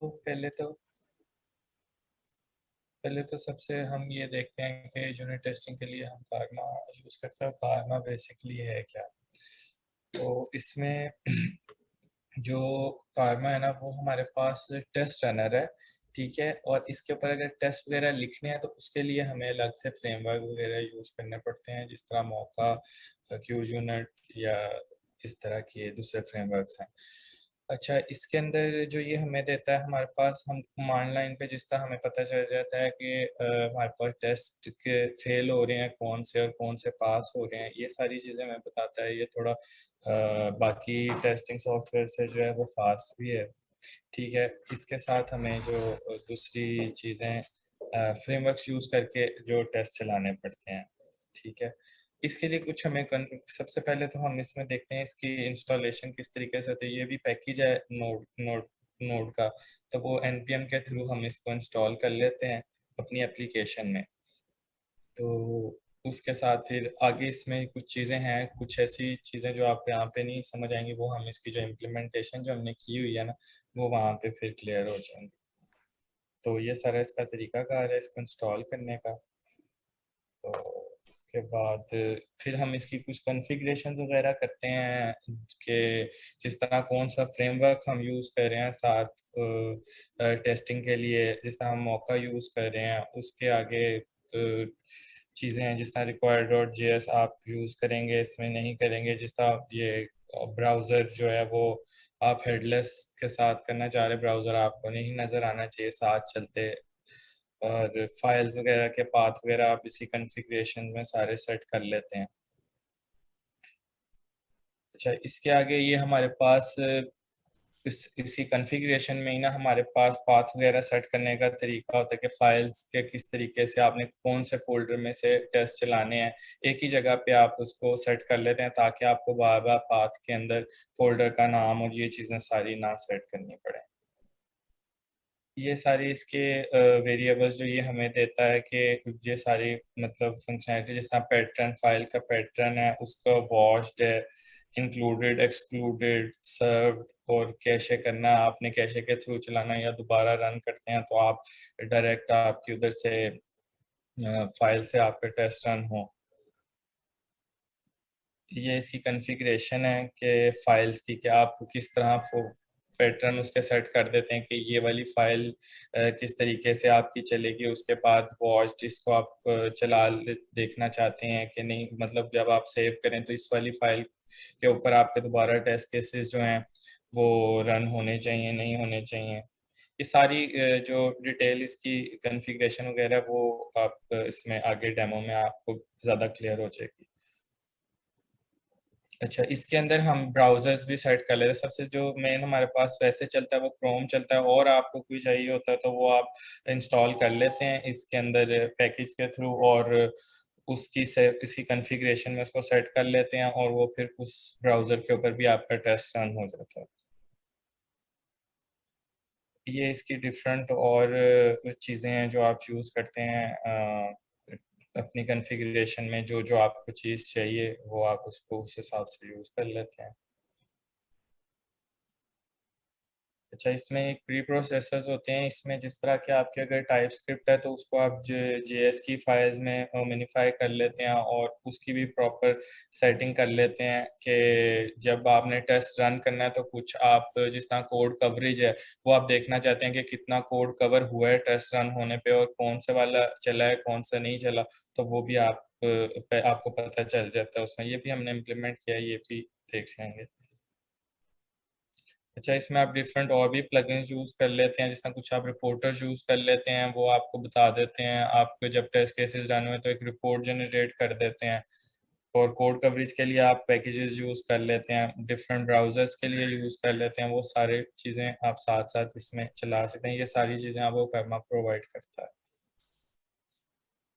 तो पहले तो सबसे हम ये देखते हैं कि यूनिट टेस्टिंग के लिए हम कारमा यूज़ करते हैं। कारमा बेसिकली है क्या? तो इसमें जो कारमा है ना, वो हमारे पास टेस्ट रनर है। ठीक है, और इसके ऊपर अगर टेस्ट वगैरह लिखने हैं तो उसके लिए हमें अलग से फ्रेमवर्क वगैरह यूज़ करने पड़ते हैं, जिस तरह मौका, क्यू यूनिट या इस तरह के दूसरे फ्रेमवर्क्स हैं। अच्छा, इसके अंदर जो ये हमें देता है, हमारे पास हम कमांड लाइन पे जिस तरह हमें पता चल जाता है कि हमारे पास टेस्ट के फेल हो रहे हैं कौन से और कौन से पास हो रहे हैं, ये सारी चीज़ें हमें बताता है। ये थोड़ा बाकी टेस्टिंग सॉफ्टवेयर से जो है वो फास्ट भी है। ठीक है, इसके साथ हमें जो दूसरी चीज़ें फ्रेमवर्क्स यूज़ करके जो टेस्ट चलाने पड़ते हैं। ठीक है, इसके लिए कुछ हमें सबसे पहले तो हम इसमें देखते हैं इसकी इंस्टॉलेशन किस तरीके से होती है। ये भी पैकेज है नोड नोड नोड का, तो वो npm के थ्रू हम इसको इंस्टॉल कर लेते हैं अपनी एप्लीकेशन में। तो उसके साथ फिर आगे इसमें कुछ चीज़ें हैं, कुछ ऐसी चीज़ें जो आप यहाँ पे नहीं समझ आएंगी, वो हम इसकी जो इम्प्लीमेंटेशन जो हमने की हुई है ना, वो वहाँ पे फिर क्लियर हो जाएंगी। तो ये सारा इसका तरीकाकार है इसको इंस्टॉल करने का। तो इसके बाद फिर हम इसकी कुछ कॉन्फ़िगरेशन वगैरह करते हैं कि जिस तरह कौन सा फ्रेमवर्क हम यूज़ कर रहे हैं, साथ टेस्टिंग के लिए जिस तरह हम मौका यूज़ कर रहे हैं, उसके आगे चीज़ें हैं जिस तरह रिक्वायर्ड डॉट जेएस आप यूज़ करेंगे, इसमें नहीं करेंगे। जिस तरह ये ब्राउज़र जो है वो आप हेडलेस के साथ करना चाह रहे, ब्राउज़र आपको नहीं नज़र आना चाहिए साथ चलते, और फाइल्स वगैरह के पाथ वगैरह आप इसी कॉन्फ़िगरेशन में सारे सेट कर लेते हैं। अच्छा, इसके आगे ये हमारे पास इसी कॉन्फ़िगरेशन में ही ना हमारे पास पाथ वगैरह सेट करने का तरीका होता है कि फाइल्स के किस तरीके से आपने कौन से फोल्डर में से टेस्ट चलाने हैं। एक ही जगह पे आप उसको सेट कर लेते हैं ताकि आपको बार बार पाथ के अंदर फोल्डर का नाम और ये चीज़ें सारी ना सेट करनी पड़े। ये सारी इसके वेरिएबल्स जो ये हमें देता है कि ये सारी मतलब फंक्शनैलिटी, जिस तरह पैटर्न, फाइल का पैटर्न है उसका वॉश्ड है, इंक्लूडेड, एक्सक्लूडेड, सर्व्ड, और कैशे करना, आपने कैशे के थ्रू चलाना या दोबारा रन करते हैं तो आप डायरेक्ट आपकी उधर से फाइल से आपके टेस्ट रन हो। ये इसकी कॉन्फ़िगरेशन है कि फाइल्स की, कि आप किस तरह पैटर्न उसके सेट कर देते हैं कि ये वाली फाइल किस तरीके से आपकी चलेगी। उसके बाद वॉच इसको आप देखना चाहते हैं कि नहीं, मतलब जब आप सेव करें तो इस वाली फाइल के ऊपर आपके दोबारा टेस्ट केसेस जो हैं वो रन होने चाहिए, नहीं होने चाहिए। ये सारी जो डिटेल इसकी कॉन्फ़िगरेशन वगैरह वो आप इसमें आगे डेमो में आपको ज़्यादा क्लियर हो जाएगी। अच्छा, इसके अंदर हम ब्राउजर्स भी सेट कर लेते हैं। सबसे जो मेन हमारे पास वैसे चलता है वो क्रोम चलता है, और आपको कोई चाहिए होता है तो वो आप इंस्टॉल कर लेते हैं इसके अंदर पैकेज के थ्रू, और उसकी से किसी कॉन्फ़िगरेशन में उसको सेट कर लेते हैं, और वो फिर उस ब्राउज़र के ऊपर भी आपका टेस्ट रन हो जाता है। ये इसकी डिफरेंट और चीज़ें हैं जो आप यूज़ करते हैं अपनी कॉन्फ़िगरेशन में। जो जो आपको चीज़ चाहिए वो आप उसको उस हिसाब से यूज़ कर लेते हैं। अच्छा, इसमें एक प्री प्रोसेसर्स होते हैं। इसमें जिस तरह के आपके अगर टाइप स्क्रिप्ट है तो उसको आप जेएस की फाइल्स में मिनिफाई कर लेते हैं, और उसकी भी प्रॉपर सेटिंग कर लेते हैं कि जब आपने टेस्ट रन करना है तो कुछ आप जिस तरह कोड कवरेज है वो आप देखना चाहते हैं कि कितना कोड कवर हुआ है टेस्ट रन होने पे, और कौन से वाला चला है कौन सा नहीं चला, तो वो भी आपको पता चल जाता है उसमें। ये भी हमने इम्प्लीमेंट किया है, ये भी देख लेंगे। अच्छा, इसमें आप डिफरेंट और भी प्लगइन्स यूज़ कर लेते हैं, जिस तरह कुछ आप रिपोर्टर्स यूज़ कर लेते हैं, वो आपको बता देते हैं आपके जब टेस्ट केसेस रन हुए तो एक रिपोर्ट जनरेट कर देते हैं। और कोड कवरेज के लिए आप पैकेजेस यूज़ कर लेते हैं, डिफरेंट ब्राउज़र्स के लिए यूज़ कर लेते हैं। वो सारी चीज़ें आप साथ साथ इसमें चला सकते हैं। ये सारी चीज़ें आपको कर्मा प्रोवाइड करता है।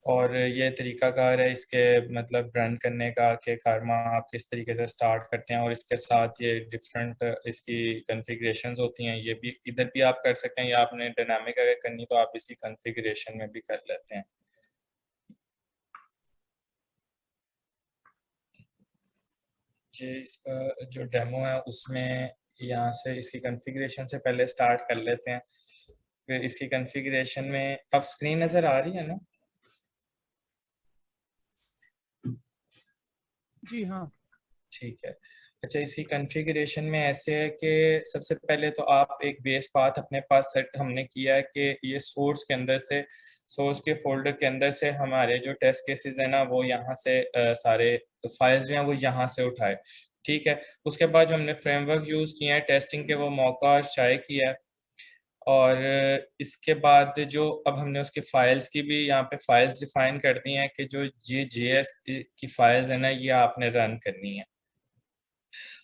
और ये तरीकाकार है इसके मतलब रन करने का कि कर्मा आप किस तरीके से स्टार्ट करते हैं, और इसके साथ ये डिफरेंट इसकी कॉन्फ़िगरेशंस होती हैं। ये भी इधर भी आप कर सकते हैं, या आपने डायनामिक अगर करनी तो आप इसी कॉन्फ़िगरेशन में भी कर लेते हैं। ये इसका जो डेमो है उसमें यहाँ से इसकी कॉन्फ़िगरेशन से पहले स्टार्ट कर लेते हैं। फिर इसकी कॉन्फ़िगरेशन में अब स्क्रीन नज़र आ रही है ना? जी हाँ। ठीक है। अच्छा, इसी कॉन्फ़िगरेशन में ऐसे है कि सबसे पहले तो आप एक बेस पाथ अपने पास सेट हमने किया है कि ये सोर्स के अंदर से, सोर्स के फोल्डर के अंदर से हमारे जो टेस्ट केसेस है ना वो यहाँ से सारे फाइल्स जो हैं वो यहाँ से उठाए। ठीक है। उसके बाद जो हमने फ्रेमवर्क यूज़ किए हैं टेस्टिंग के, वो मौका और शाय किया है। और इसके बाद जो अब हमने उसकी फाइल्स की भी यहाँ पे फाइल्स डिफाइन कर दी हैं कि जो ये JS की फाइल्स है ना ये आपने रन करनी है।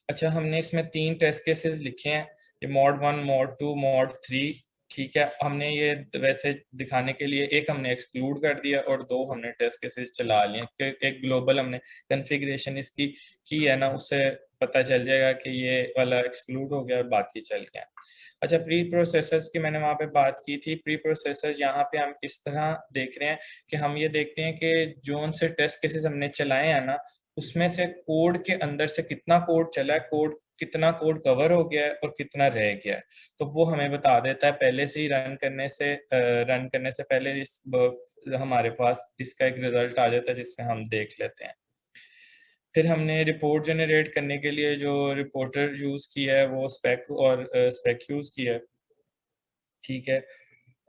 अच्छा, हमने इसमें 3 टेस्ट केसेस लिखे हैं, ये mod 1, mod 2, mod 3। ठीक है। हमने ये वैसे दिखाने के लिए एक हमने एक्सक्लूड कर दिया और 2 हमने टेस्ट केसेस चला लिए कि एक ग्लोबल हमने कॉन्फ़िगरेशन इसकी की है ना, उससे पता चल जाएगा कि ये वाला एक्सक्लूड हो गया और बाकी चल गया। अच्छा, प्री प्रोसेसर्स की मैंने वहाँ पे बात की थी। प्री प्रोसेसर्स यहाँ पे हम इस तरह देख रहे हैं कि हम ये देखते हैं कि जो से टेस्ट केसेस हमने चलाए हैं ना, उसमें से कोड के अंदर से कितना कोड चला है, कितना कोड कवर हो गया है और कितना रह गया है, तो वो हमें बता देता है पहले से ही रन करने से पहले हमारे पास इसका एक रिजल्ट आ जाता है जिसमें हम देख लेते हैं। फिर हमने रिपोर्ट जनरेट करने के लिए जो रिपोर्टर यूज़ किया है वो स्पेक यूज़ किया है। ठीक है।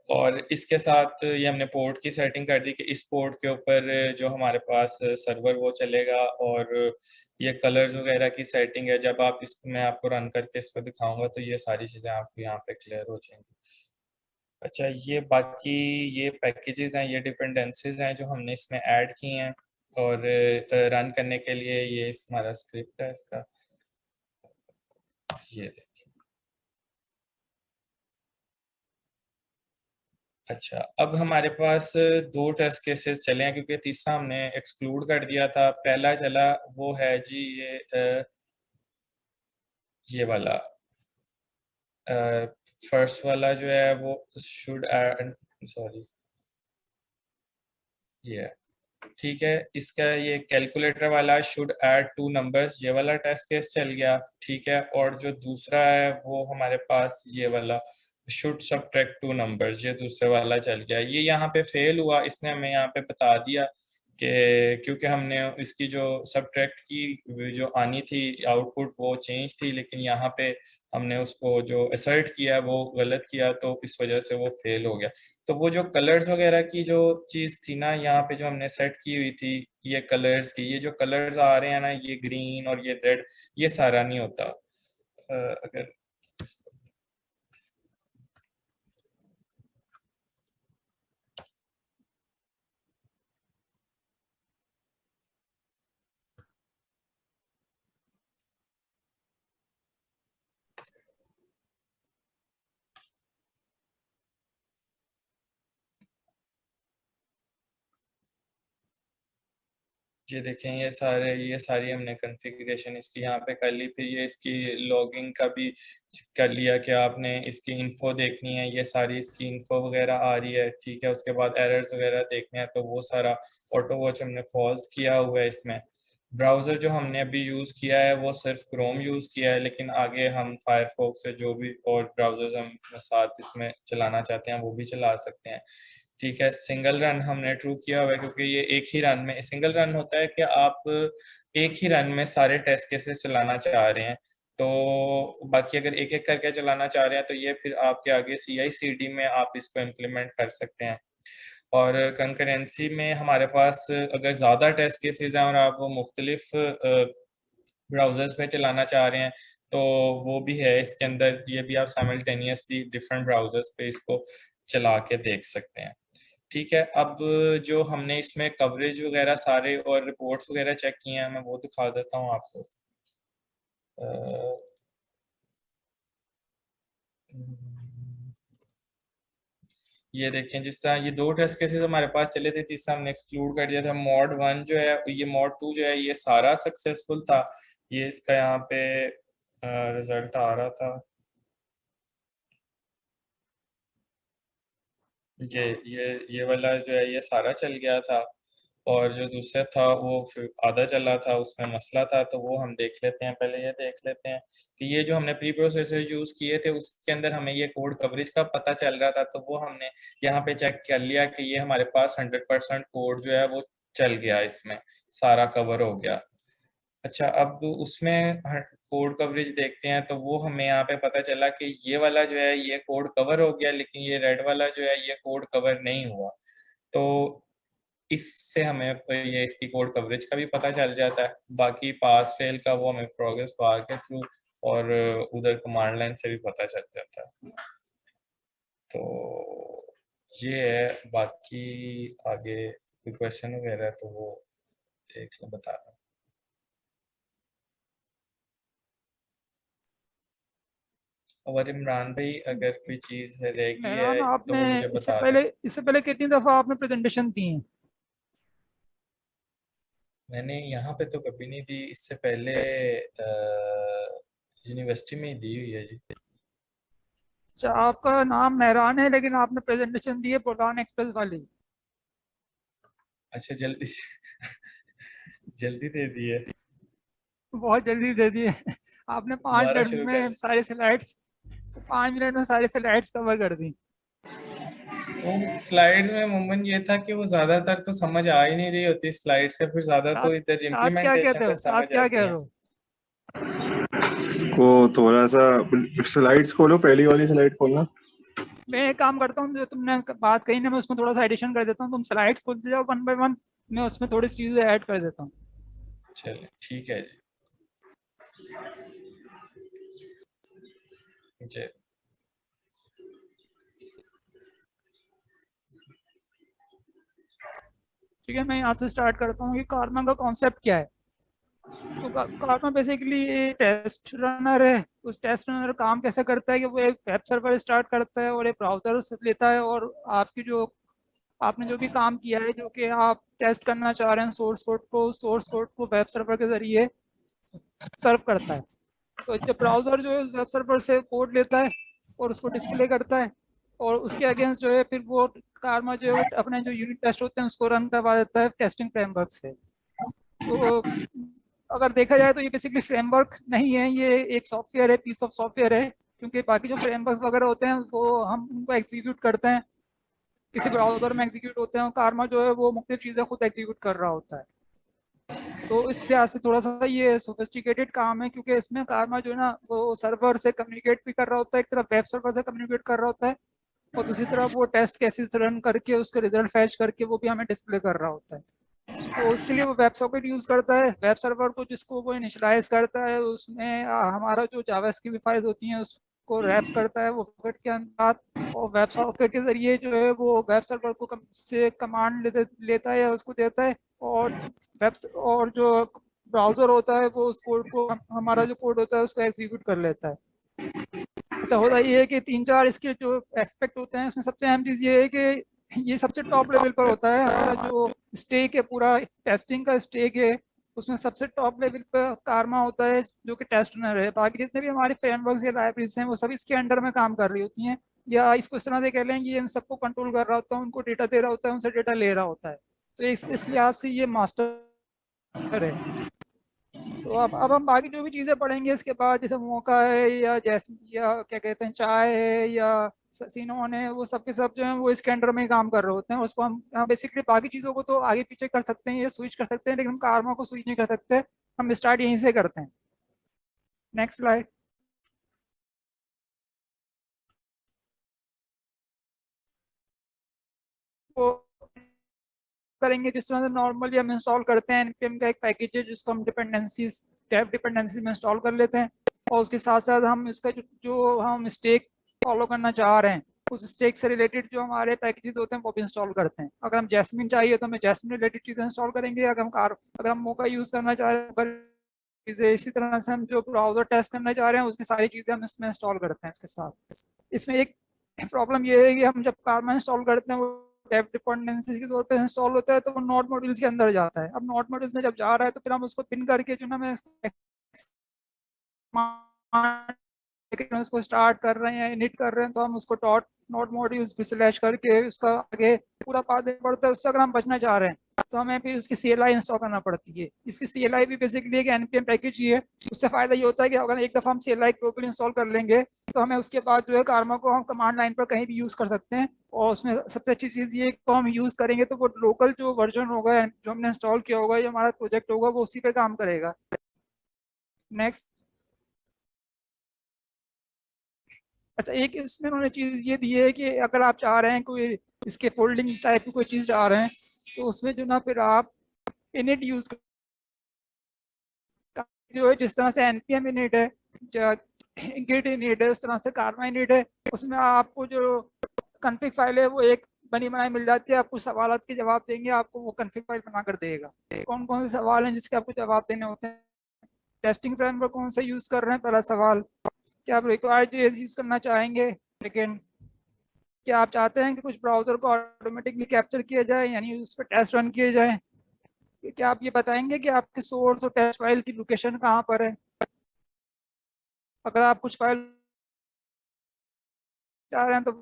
और इसके साथ ये हमने पोर्ट की सेटिंग कर दी कि इस पोर्ट के ऊपर जो हमारे पास सर्वर वो चलेगा। और ये कलर्स वगैरह की सेटिंग है, जब आप इसको मैं आपको रन करके इस पर दिखाऊंगा तो ये सारी चीज़ें आपको यहाँ पे क्लियर हो जाएंगी। अच्छा, ये बाकी ये पैकेजेस हैं, ये डिपेंडेंसीज हैं जो हमने इसमें ऐड की हैं। और रन करने के लिए ये हमारा स्क्रिप्ट है इसका, ये देखिए। अच्छा, अब हमारे पास 2 टेस्ट केसेस चले हैं क्योंकि तीसरा हमने एक्सक्लूड कर दिया था। पहला चला वो है जी ये वाला फर्स्ट वाला जो है वो शुड ऐड, सॉरी ये है। ठीक है। इसका ये कैलकुलेटर वाला शुड ऐड 2 नंबर्स, ये वाला टेस्ट केस चल गया। ठीक है। और जो दूसरा है वो हमारे पास ये वाला शुड सब्ट्रैक्ट 2 नंबर्स, ये दूसरे वाला चल गया। ये यहाँ पे फेल हुआ, इसने हमें यहाँ पे बता दिया कि क्योंकि हमने इसकी जो सब्ट्रैक्ट की जो आनी थी आउटपुट वो चेंज थी, लेकिन यहाँ पे हमने उसको जो असर्ट किया वो गलत किया, तो इस वजह से वो फेल हो गया। तो वो जो कलर्स वगैरह की जो चीज़ थी ना यहाँ पे जो हमने सेट की हुई थी, ये कलर्स की, ये जो कलर्स आ रहे हैं ना, ये ग्रीन और ये रेड, ये सारा नहीं होता। अगर ये देखें, ये सारी हमने कॉन्फ़िगरेशन इसकी यहाँ पे कर ली। फिर ये इसकी लॉगिंग का भी कर लिया कि आपने इसकी इन्फो देखनी है, ये सारी इसकी इन्फो वगैरह आ रही है। ठीक है। उसके बाद एरर्स वगैरह देखने हैं तो वो सारा ऑटो वॉच हमने फॉल्स किया हुआ है इसमें। ब्राउज़र जो हमने अभी यूज़ किया है वो सिर्फ क्रोम यूज़ किया है, लेकिन आगे हम फायरफॉक्स से जो भी और ब्राउज़र्स हम साथ इसमें चलाना चाहते हैं वो भी चला सकते हैं। ठीक है। सिंगल रन हमने ट्रू किया हुआ है क्योंकि ये एक ही रन में, सिंगल रन होता है कि आप एक ही रन में सारे टेस्ट केसेस चलाना चाह रहे हैं। तो बाकी अगर एक एक करके चलाना चाह रहे हैं तो ये फिर आपके आगे CI/CD में आप इसको इम्प्लीमेंट कर सकते हैं। और कंकरेंसी में हमारे पास अगर ज़्यादा टेस्ट केसेस हैं और आप वो मुख्तलिफ ब्राउज़र्स पे चलाना चाह रहे हैं तो वो भी है इसके अंदर, ये भी आप साइमल्टेनियसली डिफरेंट ब्राउज़र्स पे इसको चला के देख सकते हैं। ठीक है। अब जो हमने इसमें कवरेज वगैरह सारे और रिपोर्ट्स वगैरह चेक किए हैं, मैं वो दिखा देता हूँ आपको। अ, ये देखें, जिस तरह ये 2 टेस्ट केसेस हमारे पास चले थे, तीसरा हमने एक्सक्लूड कर दिया था। mod 1 जो है, ये mod 2 जो है ये सारा सक्सेसफुल था। ये इसका यहाँ पे रिजल्ट आ रहा था, ये वाला जो है ये सारा चल गया था। और जो दूसरा था वो फिर आधा चला था, उसमें मसला था, तो वो हम देख लेते हैं। पहले ये देख लेते हैं कि ये जो हमने प्री प्रोसेसर यूज किए थे उसके अंदर हमें ये कोड कवरेज का पता चल रहा था, तो वो हमने यहाँ पे चेक कर लिया कि ये हमारे पास 100% कोड जो है वो चल गया, इसमें सारा कवर हो गया। अच्छा, अब उसमें कोड कवरेज देखते हैं, तो वो हमें यहाँ पे पता चला कि ये वाला जो है ये कोड कवर हो गया, लेकिन ये रेड वाला जो है ये कोड कवर नहीं हुआ। तो इससे हमें ये इसकी कोड कवरेज का भी पता चल जाता है। बाकी पास फेल का वो हमें प्रोग्रेस बार के थ्रू और उधर कमांड लाइन से भी पता चल जाता है। तो ये है, बाकी आगे कोई क्वेश्चन वगैरह है तो वो देख लो, बता रहा हूँ। और इमरान भाई अगर कोई चीज रह गई मेहरान, है तो आपने वो मुझे इससे बता दें। पहले इससे पहले कितनी दफ़ा आपने प्रेजेंटेशन दी हैं? मैंने यहाँ पे तो कभी नहीं दी, इससे पहले यूनिवर्सिटी में ही दी हुई है जी। अच्छा, आपका नाम मेहरान है लेकिन आपने प्रेजेंटेशन दी है बोलान एक्सप्रेस वाली। अच्छा, जल्दी जल्दी दे दी है। बहुत जल्दी दे दिए। आपने पाँच दोबारा मिनट शुरू कर में सारी स्लाइड्स 5 मिनट में सारी स्लाइड्स कवर कर दी। वो स्लाइड्स में मुमन ये था कि वो ज्यादातर तो समझ आ ही नहीं रही होती स्लाइड से, फिर ज्यादा साथ तो इधर साथ क्या इम्प्लीमेंटेशन कहते से हो, साथ समझ क्या कह आती रहे है। हो? इसको थोड़ा सा स्लाइड्स खोलो, पहली वाली स्लाइड खोलना। मैं एक काम करता हूँ, जो तुमने बात कही ना मैं उसमें थोड़ा सा एडिशन कर देता हूँ। तुम स्लाइड्स खोल जाओ वन बाय वन, मैं उसमें थोड़ी सी चीज़ें ऐड कर देता हूँ। चलिए ठीक है जी। जी। ठीक है, मैं यहाँ से स्टार्ट करता हूँ कि कार्मा का कॉन्सेप्ट क्या है। तो कार्मा बेसिकली ये टेस्ट रनर है। उस टेस्ट रनर काम कैसे करता है कि वो एक वेब सर्वर स्टार्ट करता है और एक ब्राउजर लेता है, और आपकी जो आपने जो भी काम किया है, जो कि आप टेस्ट करना चाह रहे हैं सोर्स कोड को वेब सर्वर के जरिए सर्व करता है। तो जब ब्राउजर जो है वेब सर्वर से कोड लेता है और उसको डिस्प्ले करता है, और उसके अगेंस्ट जो है फिर वो कार्मा जो है अपने जो यूनिट टेस्ट होते हैं उसको रन करवा देता है टेस्टिंग फ्रेमवर्क से। तो अगर देखा जाए तो ये बेसिकली फ्रेमवर्क नहीं है, ये एक सॉफ्टवेयर है, पीस ऑफ सॉफ्टवेयर है। क्योंकि बाकी जो फ्रेमवर्क वगैरह होते हैं वो हम उनको एग्जीक्यूट करते हैं, किसी ब्राउजर में एग्जीक्यूट होते हैं, कार्मा जो है वो मुख्तलिफ चीज़ें खुद एग्जीक्यूट कर रहा होता है। तो इस लिहाज से थोड़ा सा ये सोफिस्टिकेटेड काम है, क्योंकि इसमें कार्मा जो है ना वो सर्वर से कम्युनिकेट भी कर रहा होता है, एक तरफ वेब सर्वर से कम्युनिकेट कर रहा होता है, और दूसरी तरफ वो टेस्ट केसेस रन करके उसके रिजल्ट फैच करके वो भी हमें डिस्प्ले कर रहा होता है। तो उसके लिए वो वेब सॉकेट यूज़ करता है, वेब सर्वर को जिसको वो इनिशलाइज करता है, उसमें हमारा जो जावास्क्रिप्ट की फाइल्स होती हैं उसको रैप करता है वो सॉकेट के अंदर, और वेब सॉकेट के जरिए जो है वो वेब सर्वर को से कमांड लेता है या उसको देता है, और और जो ब्राउज़र होता है वो उस कोड को हमारा जो कोड होता है उसको एग्जीक्यूट कर लेता है। अच्छा, होता ये है कि 3-4 इसके जो एस्पेक्ट होते हैं, इसमें सबसे अहम चीज़ ये है कि ये सबसे टॉप लेवल पर होता है। हमारा जो स्टेक है, पूरा टेस्टिंग का स्टेक है, उसमें सबसे टॉप लेवल पर कार्मा होता है जो कि टेस्ट रनर है। बाकी जितने भी हमारे फ्रेमवर्क्स या लाइब्रेरीज हैं वो सब इसके अंडर में काम कर रही होती हैं, या इसको इस तरह से कह लें कि ये इन सबको कंट्रोल कर रहा होता है, उनको डेटा दे रहा होता है, उनसे डेटा ले रहा होता है। तो इस लिहाज से ये मास्टर है। तो अब हम बाकी जो भी चीज़ें पढ़ेंगे इसके बाद, जैसे मौका है या जैसे या क्या कहते हैं चाय है या सीनोन है, वो सब के सब जो है वो इसके अंडर में ही काम कर रहे होते हैं। उसको हम बेसिकली बाकी चीज़ों को तो आगे पीछे कर सकते हैं, ये स्विच कर सकते हैं, लेकिन हम कार्मा को स्विच नहीं कर सकते। हम स्टार्ट यहीं से करते हैं। Next slide. वो करेंगे जिस तरह से नॉर्मली हम इंस्टॉल करते हैं, npm का एक पैकेज है जिसको हम डिपेंडेंसीज डेव डिपेंडेंसी में इंस्टॉल कर लेते हैं, और उसके साथ साथ हम इसका जो हम स्टेक फॉलो करना चाह रहे हैं उस स्टेक से रिलेटेड जो हमारे पैकेजेस होते हैं वो भी इंस्टॉल करते हैं। अगर हम जैस्मिन चाहिए तो हमें जैस्मिन रिलेटेड चीज़ें इंस्टॉल करेंगे। अगर हम मोका यूज़ करना चाह रहे हैं चीज़ें, इसी तरह से हम जो ब्राउजर टेस्ट करना चाह रहे हैं उसकी सारी चीज़ें हम इसमें इंस्टॉल करते हैं। इसके साथ इसमें एक प्रॉब्लम ये है कि हम जब कार्मा इंस्टॉल करते हैं वो डेव डिपेंडेंसी के तौर पे इंस्टॉल होता है, तो वो नोड मॉड्यूल्स के अंदर जाता है। अब नोड मॉड्यूल्स में जब जा रहा है तो फिर हम उसको पिन करके जो ना मैं उसको स्टार्ट कर रहे हैं, इनिट कर रहे हैं, तो हम उसको डॉट नोड मॉड्यूल्स पे स्लैश करके उसका आगे पूरा पाथ देना पड़ता है। उससे अगर हम बचना चाह रहे हैं तो हमें फिर उसकी CLI इंस्टॉल करना पड़ती है। इसकी CLI भी बेसिकली एक NPM पैकेज ही है। उससे फायदा ये होता है कि अगर एक दफ़ा हम CLI ग्लोबली इंस्टॉल कर लेंगे तो हमें उसके बाद जो है कारमा को हम कमांड लाइन पर कहीं भी यूज़ कर सकते हैं। और उसमें सबसे अच्छी चीज़ ये को हम यूज़ करेंगे तो वो लोकल जो वर्जन होगा जो हमने इंस्टॉल किया होगा, जो हमारा प्रोजेक्ट होगा, वो उसी पे काम करेगा। नेक्स्ट। अच्छा, एक इसमें उन्होंने चीज़ ये दी है कि अगर आप चाह रहे हैं कोई इसके फोल्डिंग टाइप की कोई चीज़ चाह रहे हैं तो उसमें जो ना फिर आप इनिट यूज़ जो है, जिस तरह से npm इनिट है, गिट इनिट है, उस तरह से कारमा इनिट है। उसमें आपको जो कन्फिग फाइल है वो एक बनी बनाई मिल जाती है। आप कुछ सवाल के जवाब देंगे, आपको वो कन्फिग फाइल बना कर देगा। कौन कौन से सवाल हैं जिसके आपको जवाब देने होते हैं? टेस्टिंग फ्रेमवर्क कौन सा यूज़ कर रहे हैं, पहला सवाल। क्या आप रिक्वायर्ड JS यूज़ करना चाहेंगे? सेकेंड, क्या आप चाहते हैं कि कुछ ब्राउज़र को ऑटोमेटिकली कैप्चर किया जाए, यानी उस पर टेस्ट रन किए जाए? क्या आप ये बताएंगे कि आपके सोर्स और टेस्ट फाइल की लोकेशन कहाँ पर है? अगर आप कुछ फाइल चाह रहे हैं तो,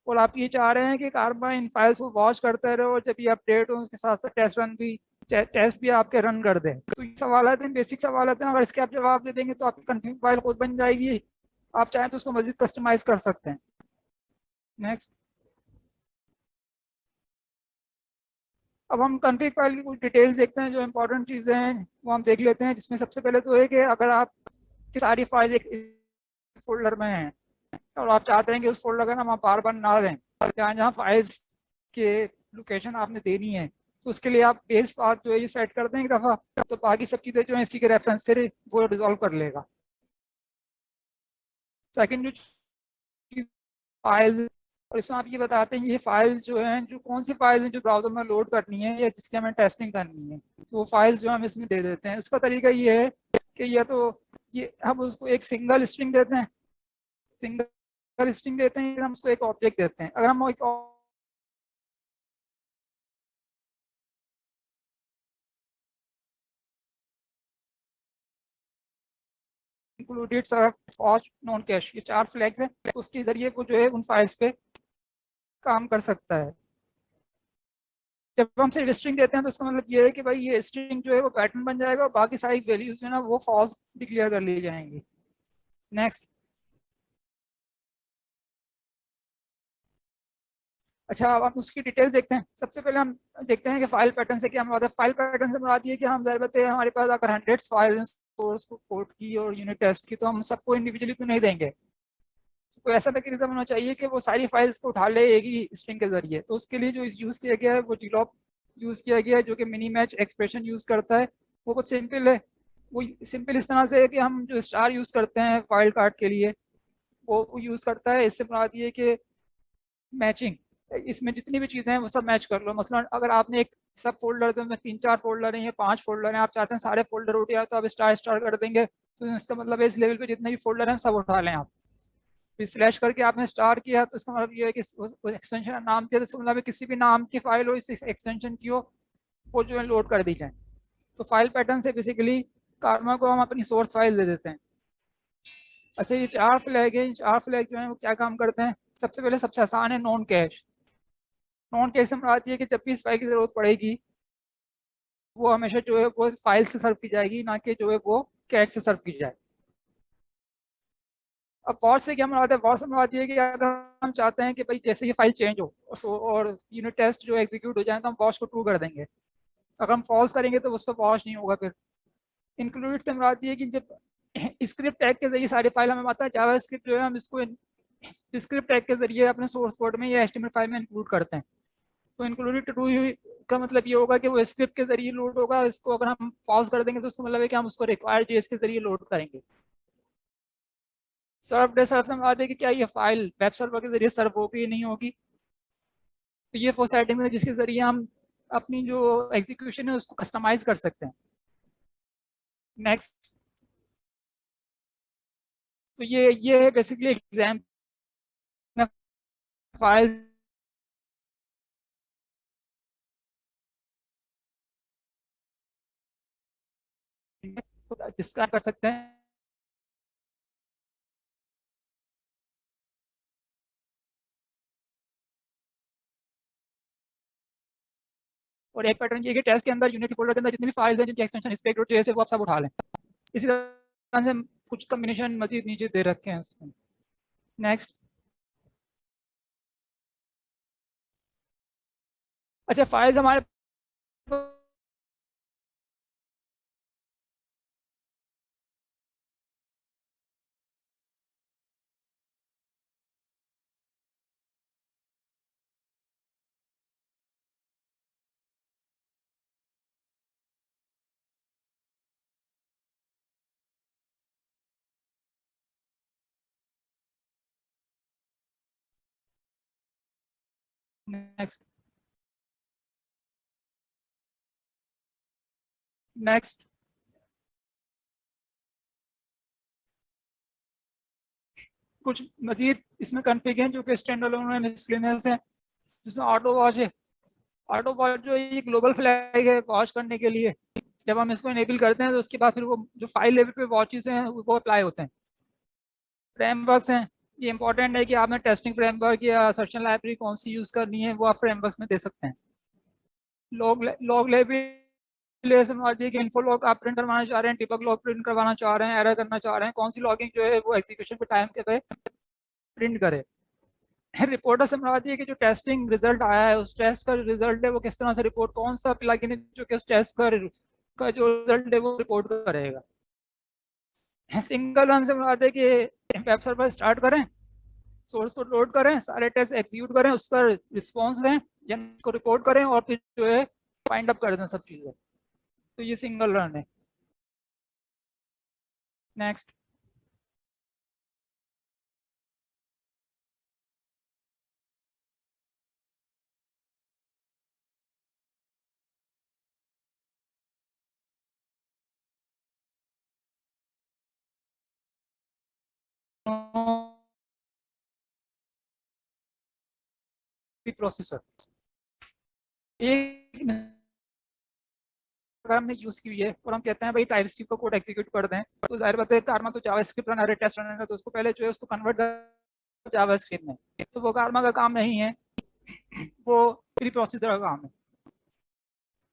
और आप ये चाह रहे हैं कि कारमा इन फाइल्स को वॉच करते रहे और जब ये अपडेट हो उसके साथ साथ टेस्ट भी आपके रन कर दे। तो ये सवाल आते हैं, बेसिक सवाल आते हैं। अगर इसके आप जवाब दे देंगे तो आपकी कन्फिग फाइल खुद बन जाएगी। आप चाहें तो उसको मजीद कस्टमाइज कर सकते हैं। नेक्स्ट। अब हम कन्फिग फाइल की कुछ डिटेल्स देखते हैं, जो इंपॉर्टेंट चीज़ें हैं वो हम देख लेते हैं। जिसमें सबसे पहले तो है कि अगर आप की सारी फाइल एक फोल्डर में हैं और आप चाहते हैं कि उस फोल्डर का नाम आप बार बार ना दें, जहाँ जहाँ फाइल्स के लोकेशन आपने देनी है, तो उसके लिए आप बेस पाथ जो है ये सेट कर दें एक दफ़ा, तो बाकी सब चीज़ें जो है इसी के रेफरेंस से वो रिजॉल्व कर लेगा। सेकंड जो फाइल, और इसमें आप ये बताते हैं ये फाइल जो है, जो कौन सी फाइल है जो ब्राउजर में लोड करनी है या जिसकी हमें टेस्टिंग करनी है, तो वो फाइल्स जो हम इसमें दे देते हैं। इसका तरीका ये है कि या तो ये हम उसको एक सिंगल स्ट्रिंग देते हैं, सिंगल स्ट्रिंग देते हैं, हम उसको एक ऑब्जेक्ट देते हैं। अगर हम एक included Surf watch non cash, ये 4 फ्लैग्स हैं, तो उसके जरिए वो जो है उन फाइल्स पे काम कर सकता है। जब हम सिर्फ स्ट्रिंग देते हैं तो इसका मतलब ये है कि भाई ये स्ट्रिंग जो है वो पैटर्न बन जाएगा और बाकी सारी वैल्यूज जो है ना वो फॉल्स डिक्लेयर कर ली जाएंगी। नेक्स्ट। अच्छा, अब हम उसकी डिटेल्स देखते हैं। सबसे पहले हम देखते हैं कि फाइल पैटर्न से क्या मुराद है। फाइल पैटर्न से मुराद ये कि हम ज़रूरत है हमारे पास अगर 100 फाइल सोर्स कोड की और यूनिट टेस्ट की, तो हम सबको इंडिविजुअली तो नहीं देंगे। तो ऐसा मैकेनिज्म होना चाहिए कि वो सारी फाइल्स को उठा ले एक ही स्ट्रिंग के जरिए। तो उसके लिए जो यूज़ किया गया है वो glop यूज़ किया गया है, जो कि मिनी मैच एक्सप्रेशन यूज़ करता है। वो बहुत सिंपल है। वो सिंपल इस तरह से है कि हम जो स्टार यूज़ करते हैं वाइल्ड कार्ड के लिए, वो यूज़ करता है। इससे मुराद ये कि मैचिंग, इसमें जितनी भी चीज़ें हैं वो सब मैच कर लो। मसलन अगर आपने एक सब फोल्डर में 3-4 फोल्डर हैं या 5 फोल्डर हैं, आप चाहते हैं सारे फोल्डर उठ जाए, तो आप स्टार स्टार कर देंगे। तो इसका मतलब है इस लेवल पे जितने भी फोल्डर हैं सब उठा लें आप। फिर स्लैश करके आपने स्टार किया तो इसका मतलब ये है कि एक्सटेंशन का नाम दिया, तो इसका मतलब है किसी भी नाम की फाइल हो इस एक्सटेंशन की हो, वो जो है लोड कर दी जाए। तो फाइल पैटर्न से बेसिकली कारमा को हम अपनी सोर्स फाइल दे देते हैं। अच्छा, ये 4 फ्लैग है। 4 फ्लैग जो है वो क्या काम करते हैं? सबसे पहले सबसे आसान है नॉन कैश। नॉन कैश से मुराद ये है कि जब भी इस फाइल की जरूरत पड़ेगी वो हमेशा जो है वो फाइल से सर्व की जाएगी, ना कि जो है वो कैश से सर्व की जाए। अब वॉच से क्या मुराद है? वॉच से मुराद ये है कि अगर हम चाहते हैं कि भाई जैसे ये फाइल चेंज हो और यूनिट टेस्ट जो एग्जीक्यूट हो जाए, तो हम वॉच को ट्रू कर देंगे। अगर हम फॉल्स करेंगे तो उस पर वॉच नहीं होगा। फिर इंक्लूडेड से मुराद ये है कि जब स्क्रिप्ट टैग के जरिए सारी फाइल हमें आता है, जावा स्क्रिप्ट जो है हम इसको स्क्रिप्ट टैग के जरिए अपने सोर्स कोड में या एचटीएमएल फाइल में इंक्लूड करते हैं। तो इंक्लूडेड टू डू का मतलब ये होगा कि वो स्क्रिप्ट के जरिए लोड होगा। इसको अगर हम पॉज कर देंगे तो उसका मतलब है कि हम उसको रिक्वायर्ड जेएस के जरिए लोड करेंगे। सर्व डे सर्व से मुराद है कि क्या ये फाइल वेब सर्वर के जरिए सर्व होगी नहीं होगी। तो ये वो सेटिंग है जिसके जरिए हम अपनी जो एग्जीक्यूशन है उसको कस्टमाइज कर सकते हैं। नेक्स्ट। तो ये है बेसिकली एग्जाम फाइल डिस्क्राइब कर सकते हैं। और एक पैटर्न ये कि टेस्ट के अंदर यूनिट फोल्डर के अंदर जितनी भी फाइल्स हैं जिनकी एक्सटेंशन इंस्पेक्टर चाहिए से वो आप सब उठा लें। इसी तरह से कुछ कम्बिनेशन मजीद नीचे दे रखे हैं इसमें। नेक्स्ट, अच्छा फाइल्स हमारे नेक्स्ट नेक्स्ट कुछ मजीद इसमें कॉन्फ़िग हैं जो कि स्टैंड अलोन है, मिसलेनियस है, जिसमें ऑटो वॉच है। ऑटो वॉच जो ये ग्लोबल फ्लैग है वॉच करने के लिए, जब हम इसको इनेबल करते हैं तो उसके बाद फिर वो जो फाइल लेवल पे वॉचेस हैं वो अप्लाई होते हैं। फ्रेमवर्क्स हैं, ये इंपॉर्टेंट है कि आपने टेस्टिंग फ्रेमवर्क या सर्चन लाइब्रेरी कौन सी यूज़ करनी है वो आप फ्रेमवर्क्स में दे सकते हैं। लॉग लाइब्रेरी समझिए कि इन्फो लॉग आप प्रिंट करवाना चाह रहे हैं, डिबग लॉग प्रिंट करवाना चाह रहे हैं, एरर करना चाह रहे हैं, कौन सी लॉगिंग जो है वो एग्जीक्यूशन के टाइम के पे प्रिंट करे। रिपोर्टर समझिए कि जो टेस्टिंग रिजल्ट आया है उस टेस्ट का रिजल्ट है वो किस तरह से रिपोर्ट, कौन सा प्लगइन है जो कि उस टेस्ट का जो रिजल्ट है वो रिपोर्ट करेगा। सिंगल रन से समझाते हैं कि वेब सर्वर स्टार्ट करें, सोर्स को लोड करें, सारे टेस्ट एग्जीक्यूट करें, उसका रिस्पॉन्स लें या उसको रिपोर्ट करें और फिर जो है फाइंड अप कर दें सब चीज़ें। तो ये सिंगल रन है। नेक्स्ट, प्रोसेसर एक अगर हमने यूज की हुई है और हम कहते हैं भाई टाइपस्क्रिप्ट का कोड एग्जीक्यूट कर दें, तो जाहिर बात है कारमा तो जावास्क्रिप्ट रन रहा है, टेस्ट रन रहा है, तो उसको पहले जो है उसको कन्वर्ट कर जावास्क्रिप्ट में, तो वो कारमा का काम नहीं है, वो प्री प्रोसेसर का काम है।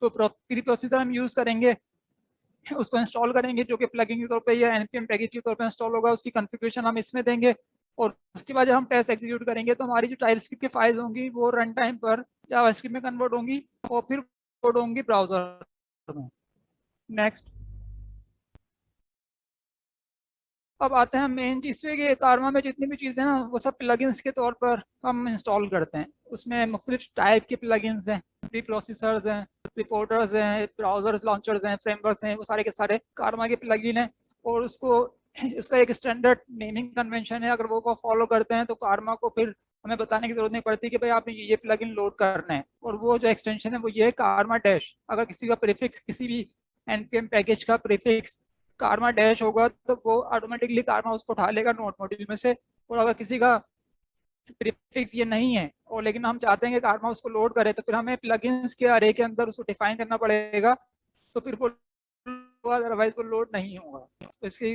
तो प्री प्रोसेसर हम यूज करेंगे, उसको इंस्टॉल करेंगे जो कि प्लगइन के तौर पे या npm पैकेज के तौर पे इंस्टॉल होगा, उसकी कॉन्फ़िगरेशन हम इसमें देंगे और उसके बाद जब हम टेस्ट एग्जीक्यूट करेंगे तो हमारी जो टाइपस्क्रिप्ट की फाइल्स होंगी वो रन टाइम पर जावास्क्रिप्ट में कन्वर्ट होंगी और फिर कोड होंगी ब्राउजर में। नेक्स्ट, अब आते हैं मेन चीज़ पे कि कारमा में जितनी भी चीज़ें हैं ना वो सब प्लगइन्स के तौर पर हम इंस्टॉल करते हैं। उसमें मुख्तलिफ टाइप के प्लगइन्स हैं, प्री प्रोसेसर्स हैं, रिपोर्टर्स हैं, ब्राउजर्स लॉन्चर्स हैं, फ्रेमवर्क्स हैं, वो सारे के सारे कारमा के प्लगइन हैं और उसका एक स्टैंडर्ड नेमिंग कन्वेंशन है। अगर वो फॉलो करते हैं तो कारमा को फिर हमें बताने की जरूरत नहीं पड़ती कि भाई आपने ये प्लगइन लोड करना है। और वो जो एक्सटेंशन है वो ये है कारमा डैश। अगर किसी का प्रीफिक्स, किसी भी npm पैकेज का प्रीफिक्स कारमा डैश होगा तो वो ऑटोमेटिकली कारमा उसको उठा लेगा नोड मॉड्यूल में से। और अगर किसी का प्रीफिक्स ये नहीं है और लेकिन हम चाहते हैं कि कारमा उसको लोड करे तो फिर हमें प्लगइन्स के अरे के अंदर उसको डिफाइन करना पड़ेगा, तो फिर वो अदरवाइज वो लोड नहीं होगा। तो इसकी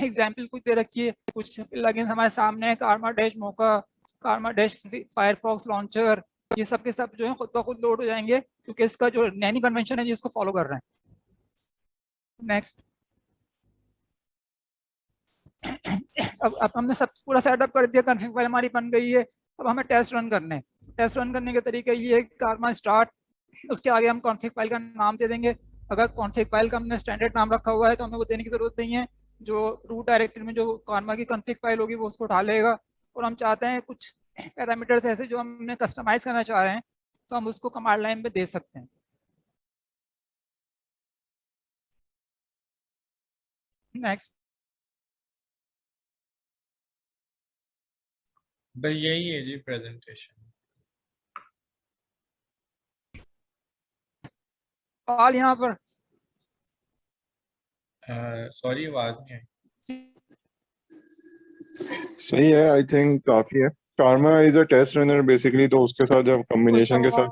एग्जांपल कुछ दे रखी है, कुछ प्लगइन्स हमारे सामने है, कारमा डैश मोका, कारमा डैश फायरफॉक्स लॉन्चर, ये सब के सब जो है खुद ब खुद लोड हो जाएंगे क्योंकि इसका जो नैनी कन्वेंशन है जिसको फॉलो कर रहे हैं। नेक्स्ट, अब हमने सब पूरा सेटअप कर दिया, कॉन्फ़िग फाइल हमारी बन गई है। अब हमें टेस्ट रन करने हैं। टेस्ट रन करने के तरीके ये है, कारमा स्टार्ट, उसके आगे हम कॉन्फ़िग फाइल का नाम दे देंगे। अगर कॉन्फ़िग फाइल का हमने स्टैंडर्ड नाम रखा हुआ है तो हमें वो देने की जरूरत नहीं है, जो रूट डायरेक्टरी में जो कारमा की कॉन्फ़िग फाइल होगी वो उसको उठा लेगा। और हम चाहते हैं कुछ पैरामीटर्स ऐसे जो हमने कस्टमाइज करना चाह रहे हैं तो हम उसको कमांड लाइन में दे सकते हैं। नेक्स्ट, बस यही है जी प्रेजेंटेशन। ऑल यहाँ पर सॉरी आवाज नहीं आई। सही है, आई थिंक काफी है। Karma is a test runner basically, तो उसके साथ जब कॉम्बिनेशन के साथ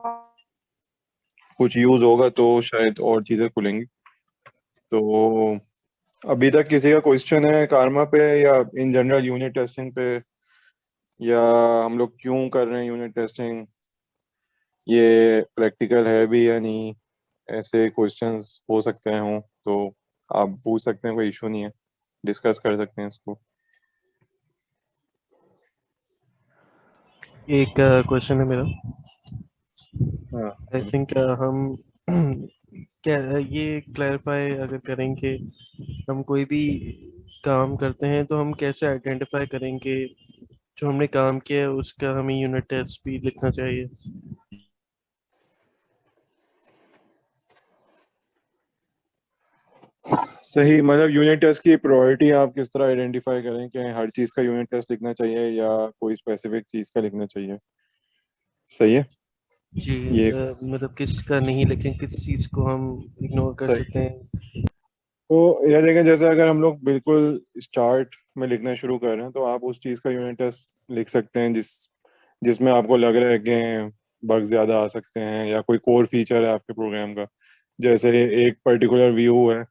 कुछ यूज होगा तो शायद और चीजें खुलेंगी। तो अभी तक किसी का क्वेश्चन है कारमा पे या इन जनरल यूनिट टेस्टिंग पे, या हम लोग क्यों कर रहे हैं यूनिट टेस्टिंग, ये प्रैक्टिकल है भी या नहीं? ऐसे क्वेश्चंस हो सकते हैं हों तो आप पूछ सकते हैं, कोई इशू नहीं है, डिस्कस कर सकते हैं इसको। एक क्वेश्चन है मेरा। हाँ आई थिंक हम क्या ये क्लैरिफाई अगर करेंगे, हम कोई भी काम करते हैं तो हम कैसे आइडेंटिफाई करेंगे जो हमने काम किया है उसका हमें यूनिट टेस्ट भी लिखना चाहिए? सही, मतलब यूनिट टेस्ट की प्रायोरिटी आप किस तरह आइडेंटिफाई करें कि हर चीज़ का यूनिट टेस्ट लिखना चाहिए या कोई स्पेसिफिक चीज़ का लिखना चाहिए? सही है जी ये, मतलब किसका नहीं लिखें, किस चीज़ को हम इग्नोर कर सही। सकते हैं? तो यह देखें, जैसे अगर हम लोग बिल्कुल स्टार्ट में लिखना शुरू कर रहे हैं तो आप उस चीज़ का यूनिट टेस्ट लिख सकते हैं जिसमें आपको लग रहा है कि बग ज़्यादा आ सकते हैं या कोई कोर फीचर है आपके प्रोग्राम का। जैसे एक पर्टिकुलर व्यू है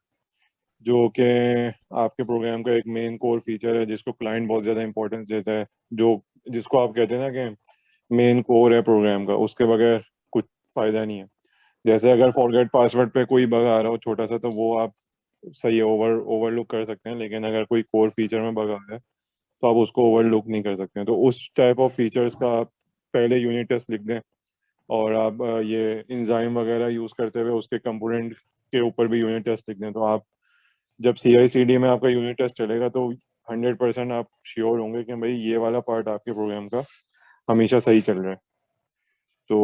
जो कि आपके प्रोग्राम का एक मेन कोर फीचर है जिसको क्लाइंट बहुत ज़्यादा इंपॉर्टेंस देता है, जो जिसको आप कहते हैं ना कि मेन कोर है प्रोग्राम का, उसके बगैर कुछ फ़ायदा नहीं है। जैसे अगर फॉरगेट पासवर्ड पे कोई बग आ रहा हो छोटा सा, तो वो आप सही है ओवरलुक कर सकते हैं, लेकिन अगर कोई कोर फीचर में बग आ रहा है तो आप उसको ओवरलुक नहीं कर सकते हैं। तो उस टाइप ऑफ फीचर्स का आप पहले यूनिट टेस्ट लिख दें, और आप ये इंजाइम वगैरह यूज़ करते हुए उसके कंपोनेंट के ऊपर भी यूनिट टेस्ट लिख दें, तो आप जब CI/CD में आपका यूनिट टेस्ट चलेगा तो 100% आप श्योर होंगे कि भाई ये वाला पार्ट आपके प्रोग्राम का हमेशा सही चल रहा है। तो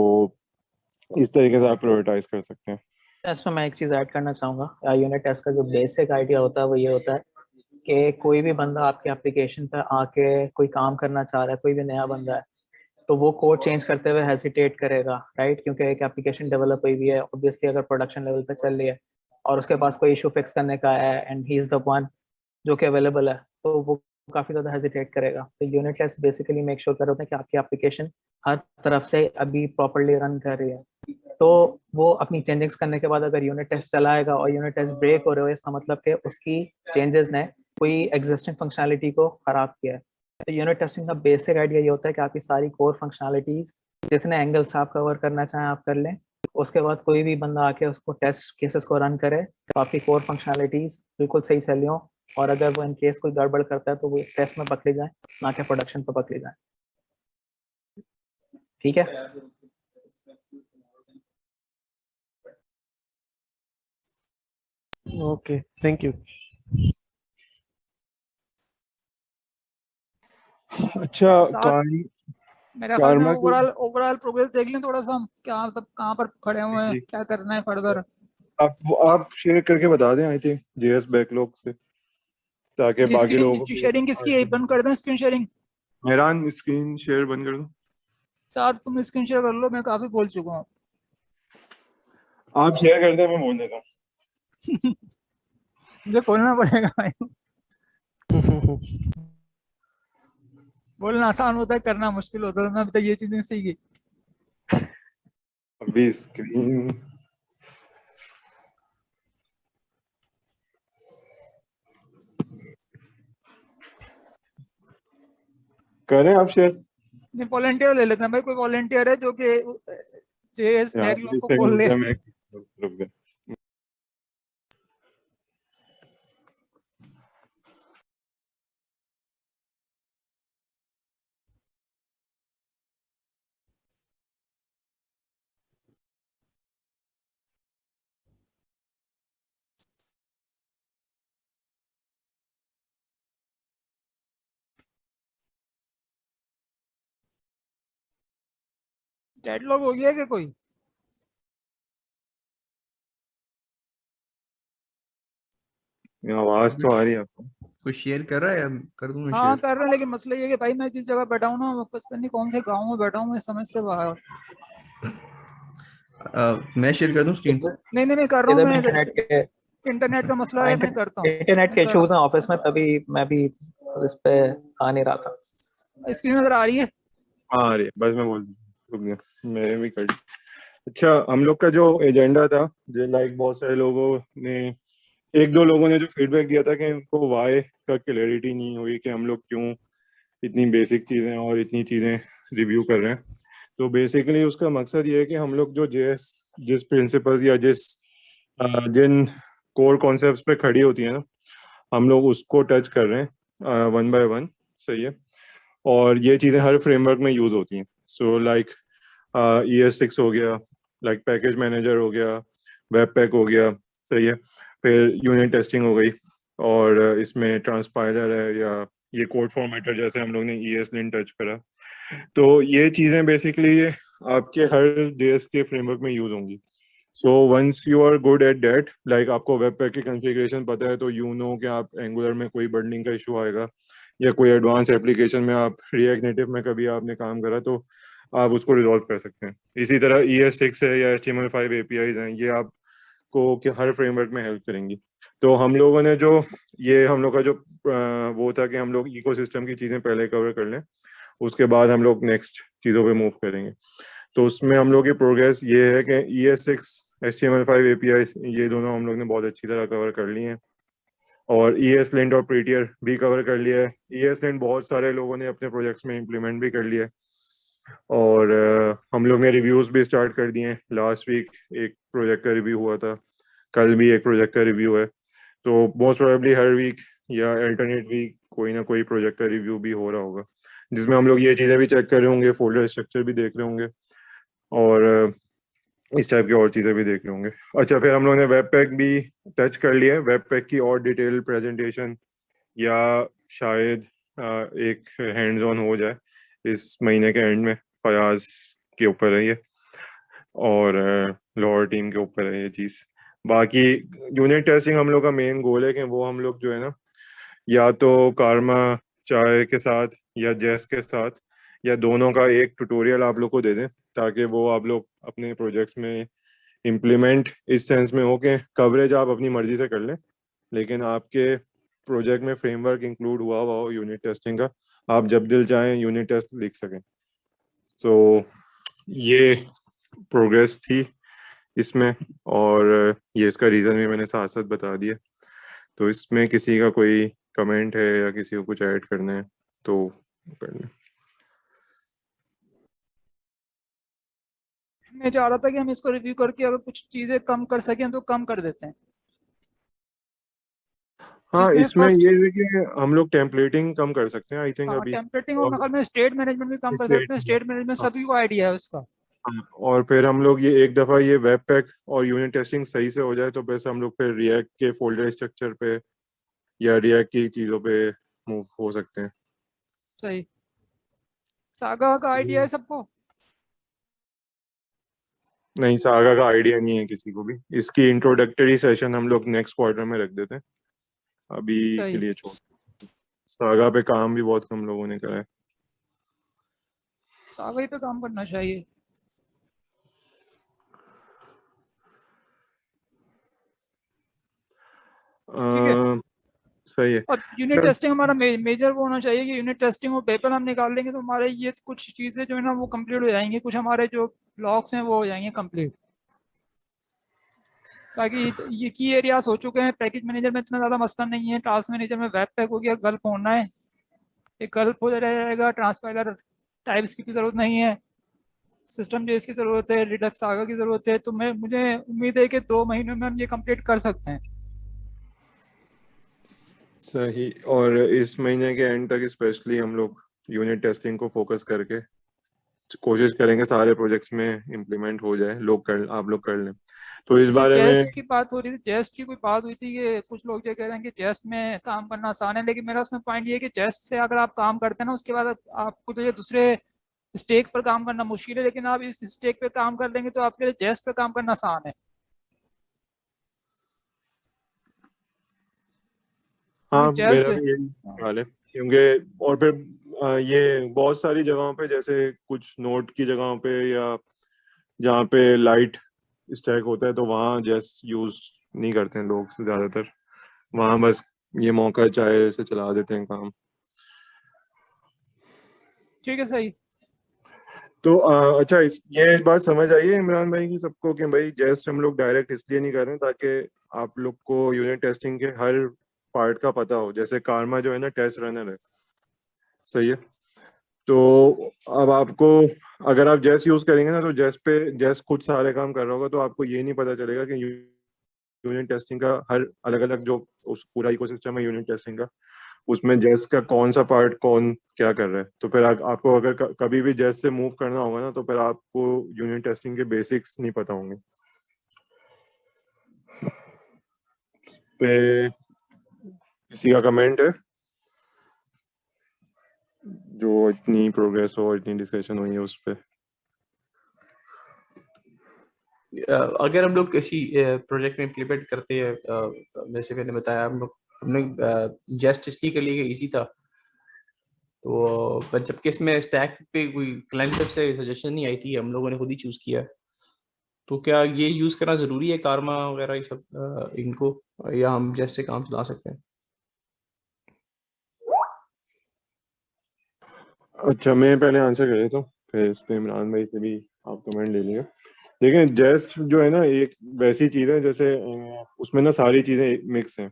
इस तरीके से आप प्रायोरिटाइज कर सकते हैं। टेस्ट में मैं एक चीज़ ऐड करना चाहूँगा। यूनिट टेस्ट का जो बेसिक आइडिया होता है वो ये होता है कि कोई भी बंदा आपके एप्लीकेशन पर आके कोई काम करना चाह रहा है, कोई भी नया बंदा है, तो वो कोड चेंज करते हुए हेसिटेट करेगा, राइट? क्योंकि एक एप्लीकेशन डेवलप हुई हुई है, ऑब्वियसली अगर प्रोडक्शन लेवल पे चल रही है और उसके पास कोई इशू फिक्स करने का है and he is the one जो कि अवेलेबल है, तो वो काफ़ी ज़्यादा हेजिटेट करेगा। तो unit test basically make sure कर होते हैं कि आपकी एप्लीकेशन हर तरफ से अभी प्रॉपरली रन कर रही है। तो वो अपनी चेंजेस करने के बाद अगर यूनिट टेस्ट चलाएगा और यूनिट टेस्ट ब्रेक हो रहे हो, इसका मतलब कि उसकी चेंजेस ने कोई एग्जिस्टिंग फंक्शनैलिटी को ख़राब किया है। तो यूनिट टेस्टिंग का बेसिक आइडिया ये होता है कि आपकी सारी कोर फंक्शनैलिटीज़, जितने एंगल्स आप कवर करना चाहें आप कर लें। उसके बाद कोई भी बंदा आके उसको टेस्ट केसेस को रन करे तो आपकी कोर फंक्शनैलिटीज़ बिल्कुल सही चली हों, और अगर वो इन केस कोई गड़बड़ करता है तो वो टेस्ट में पकड़ी जाए, ना कि प्रोडक्शन पर पकड़ी जाए। ठीक है? Okay, thank you. अच्छा, साथ मेरे ख्याल में कारमा के ओवरऑल प्रोग्रेस देख लें थोड़ा सा, हम क्या मतलब कहाँ पर खड़े हुए हैं, जी, क्या करना है फर्दर। आप शेयर करके बता दें, आई थिंक JS बैकलॉग से, ताकि बाकी लोगों को स्क्रीन भी शेयरिंग किसकी है, बंद कर दें स्क्रीन शेयरिंग? मेरा स्क्रीन शेयर बंद कर दो। साथ तुम स्क्रीन शेयर कर लो, मैं काफी बोल चुका हूँ। आप शेयर कर दें, मैं बोल देता हूँ। मुझे खोलना पड़ेगा भाई। बोलना आसान होता है, करना मुश्किल होता है। मैं अभी तक ये चीजें सीखी। अभी स्क्रीन करें आप शेयर, नहीं, वॉलंटियर ले लेते हैं भाई, कोई वॉलंटियर है जो कि जेएस या बैकलॉग को खोल दे। रुक गया। डेडलॉक हो गया क्या कोई? आवाज तो आ रही है आपको? कोई शेयर कर रहा है या कर दूं मैं हाँ शेयर? कर रहे हैं, लेकिन मसला ये है कि भाई मैं जिस जगह बैठा हूँ ना, वो पता नहीं कौन से गाँव में बैठा हूँ, मैं समझ से बाहर। मैं शेयर कर दूं स्क्रीन? नहीं नहीं, मैं कर रहा हूँ, इधर भी मैं इंटरनेट का मसला है, मैं करता हूँ। इंटरनेट के इश्यूज हैं ऑफिस में, तभी मैं भी इस पे आ नहीं रहा था। स्क्रीन नजर आ रही है? हाँ आ रही है, बस मैं बोल रुक गया, मेरे भी कर। अच्छा, हम लोग का जो एजेंडा था, जो लाइक बहुत सारे लोगों ने, एक दो लोगों ने जो फीडबैक दिया था कि उनको वाई का क्लैरिटी नहीं हुई कि हम लोग क्यों इतनी बेसिक चीज़ें और इतनी चीज़ें रिव्यू कर रहे हैं। तो बेसिकली उसका मकसद ये है कि हम लोग जो जिस प्रिंसिपल या जिस जिन कोर कॉन्सेप्ट्स पे खड़ी होती है ना, हम लोग उसको टच कर रहे हैं वन बाय वन। सही है। और ये चीज़ें हर फ्रेमवर्क में यूज़ होती हैं। सो लाइक ES6 हो गया, लाइक पैकेज मैनेजर हो गया, वेब पैक हो गया। सही है। फिर यूनिट टेस्टिंग हो गई, और इसमें ट्रांसपाइलर है, या ये कोड फॉर्मेटर जैसे हम लोग ने ESLint टच करा। तो ये चीज़ें बेसिकली आपके हर JS के फ्रेमवर्क में यूज़ होंगी। So once you are good at that, like आपको वेब पैक की कॉन्फ़िगरेशन पता है, तो यू नो कि आप एंगुलर में कोई बंडलिंग का इशू आएगा, या कोई एडवांस एप्लीकेशन में आप रिएक्ट नेटिव में कभी आपने काम करा तो आप उसको रिजॉल्व कर सकते हैं। इसी तरह ES6 है या HTML5 APIs हैं, ये आपको कि हर फ्रेमवर्क में हेल्प करेंगी। तो हम लोगों ने जो ये हम लोग का जो वो था कि हम लोग इकोसिस्टम की चीज़ें पहले कवर कर लें, उसके बाद हम लोग नेक्स्ट चीज़ों पे मूव करेंगे। तो उसमें हम लोग की प्रोग्रेस ये है कि ES6 HTML5 APIs ये दोनों हम लोग ने बहुत अच्छी तरह कवर कर लिए हैं, और ESLint और Prettier भी कवर कर लिया है। ESLint बहुत सारे लोगों ने अपने प्रोजेक्ट्स में इम्प्लीमेंट भी कर लिया है, और हम लोग ने रिव्यूज़ भी स्टार्ट कर दिए हैं। लास्ट वीक एक प्रोजेक्ट का रिव्यू हुआ था, कल भी एक प्रोजेक्ट का रिव्यू है। तो मोस्ट प्रोबेबली हर वीक या अल्टरनेट वीक कोई ना कोई प्रोजेक्ट का रिव्यू भी हो रहा होगा, जिसमें हम लोग ये चीज़ें भी चेक कर रहे होंगे, फोल्डर स्ट्रक्चर भी देख रहे होंगे, और इस टाइप की और चीज़ें भी देख रहे होंगे। अच्छा, फिर हम लोग ने वेब पैक भी टच कर लिया है। वेब पैक की और डिटेल प्रेजेंटेशन या शायद एक हैंड्स ऑन हो जाए इस महीने के एंड में। फयाज के ऊपर है ये, और लोअर टीम के ऊपर है ये चीज़। बाकी यूनिट टेस्टिंग हम लोग का मेन गोल है कि वो हम लोग जो है ना, या तो कारमा चाय के साथ या जेस के साथ, या दोनों का एक ट्यूटोरियल आप लोग को दे दें, ताकि वो आप लोग अपने प्रोजेक्ट्स में इम्प्लीमेंट इस सेंस में हो कि कवरेज आप अपनी मर्जी से कर लें, लेकिन आपके प्रोजेक्ट में फ्रेमवर्क इंक्लूड हुआ हुआ हो यूनिट टेस्टिंग का, आप जब दिल चाहें यूनिट टेस्ट लिख सकें। सो ये प्रोग्रेस थी इसमें, और ये इसका रीज़न भी मैंने साथ साथ बता दिया। तो इसमें किसी का कोई कमेंट है या किसी को कुछ ऐड करना है तो कर लें। मैं चाह रहा था कि हम इसको रिव्यू करके अगर कुछ चीजें कम कर सकें तो कम कर देते हैं। हाँ, इसमें इसमें फर्स्ट ये है कि हम लोग टेम्पलेटिंग कम कर सकते हैं आई थिंक अभी, टेम्पलेटिंग और और मेरे ख्याल में स्टेट मैनेजमेंट भी कम कर स्टेट, सकते हैं। स्टेट मैनेजमेंट हाँ, सभी को आइडिया है उसका। हाँ, और फिर हम लोग ये एक दफ़ा ये वेब पैक और यूनिट टेस्टिंग सही से हो जाए तो बस हम लोग फिर रिएक्ट के फोल्डर स्ट्रक्चर पे या रिएक्ट की चीज़ों पे मूव हो सकते हैं। सही। सागा का आइडिया है सबको? नहीं, सागा का आइडिया नहीं है किसी को भी। इसकी इंट्रोडक्टरी सेशन हम लोग नेक्स्ट क्वार्टर में रख देते हैं, अभी के सही। लिए छोड़। सागा पे काम भी बहुत कम लोगों ने करा है। सागा ही पे काम करना चाहिए। ठीक है। सही है। और यूनिट चल, टेस्टिंग हमारा मेजर वो होना चाहिए कि यूनिट टेस्टिंग और पेपर हम निकाल देंगे तो हमारे ये कुछ चीज़ें जो है ना वो कंप्लीट हो जाएंगी। कुछ हमारे जो ब्लॉक्स हैं वो हो जाएंगे कंप्लीट। ताकि ये की एरियाज हो चुके हैं। पैकेज मैनेजर में इतना ज़्यादा मसला नहीं है। टास्क मैनेजर में वेब पैक हो गया, गल्प होना है, ये गल्प हो जाएगा। ट्रांसपाइलर टाइप्स की ज़रूरत नहीं है। सिस्टम जेस की ज़रूरत है, रिडक्स सागा की ज़रूरत है। तो मुझे उम्मीद है कि 2 महीनों में हम ये कंप्लीट कर सकते हैं। सही। और इस महीने के एंड तक स्पेशली हम लोग यूनिट टेस्टिंग को फोकस करके कोशिश करेंगे सारे प्रोजेक्ट्स में इम्प्लीमेंट हो जाए। आप लोग कर लें। तो इस अच्छा, बारे में जेस्ट की बात हो रही थी। जेस्ट की कोई बात हुई थी कि कुछ लोग ये कह रहे हैं कि जेस्ट में काम करना आसान है, लेकिन मेरा उसमें पॉइंट ये है कि जेस्ट से अगर आप काम करते हैं ना उसके बाद आपको तो ये दूसरे स्टेक पर काम करना मुश्किल है, लेकिन आप इस स्टेक पे काम कर लेंगे तो आपके लिए जेस्ट पे काम करना आसान है। हाँ, क्योंकि जेस्ट मेरा भी यही हाल है, क्योंकि और फिर ये बहुत सारी जगहों पे, जैसे कुछ नोट की जगहों पे या जहाँ पे लाइट स्टैक होता है, तो वहाँ जस्ट यूज नहीं करते हैं लोग ज़्यादातर। वहाँ बस ये मौका चाहे से चला देते हैं काम। ठीक है। सही। तो अच्छा, ये बात समझ आई है इमरान भाई की सबको कि भाई जस्ट हम लोग डायरेक्ट इसलिए नहीं कर रहे हैं ताकि आप लोग को यूनिट टेस्टिंग के हर पार्ट का पता हो। जैसे कारमा जो है ना, टेस्ट रनर है। सही है। तो अब आपको, अगर आप जेस यूज करेंगे ना, तो जेस खुद सारे काम कर रहा होगा, तो आपको ये नहीं पता चलेगा कि यूनिट टेस्टिंग का हर अलग अलग जो उस पूरा इकोसिस्टम है यूनिट टेस्टिंग का, उसमें जेस्ट का कौन सा पार्ट कौन क्या कर रहा है। तो फिर आपको अगर कभी भी जेस्ट से मूव करना होगा ना, तो फिर आपको यूनिट टेस्टिंग के बेसिक्स नहीं पता होंगे। पे किसी का कमेंट है? जो इतनी प्रोग्रेस हो, इतनी डिस्कशन हुई है उस पर। अगर हम लोग किसी प्रोजेक्ट में इम्प्लीमेंट करते हैं, जैसे मैंने बताया, हमने जेस्ट इसलिए कर लिए कि इजी था, तो पर जबकि इसमें स्टैक पे कोई क्लाइंट तरफ से सजेशन नहीं आई थी, हम लोगों ने खुद ही चूज किया। तो क्या ये यूज करना जरूरी है, कारमा वगैरह ये सब इनको, या हम जेस्ट से काम चला सकते हैं? अच्छा, मैं पहले आंसर कर देता हूँ, फिर इस पे इमरान भाई से भी आप कमेंट ले लिएगा। देखिए, जेस्ट जो है ना, एक वैसी चीज़ है जैसे उसमें ना सारी चीज़ें मिक्स हैं।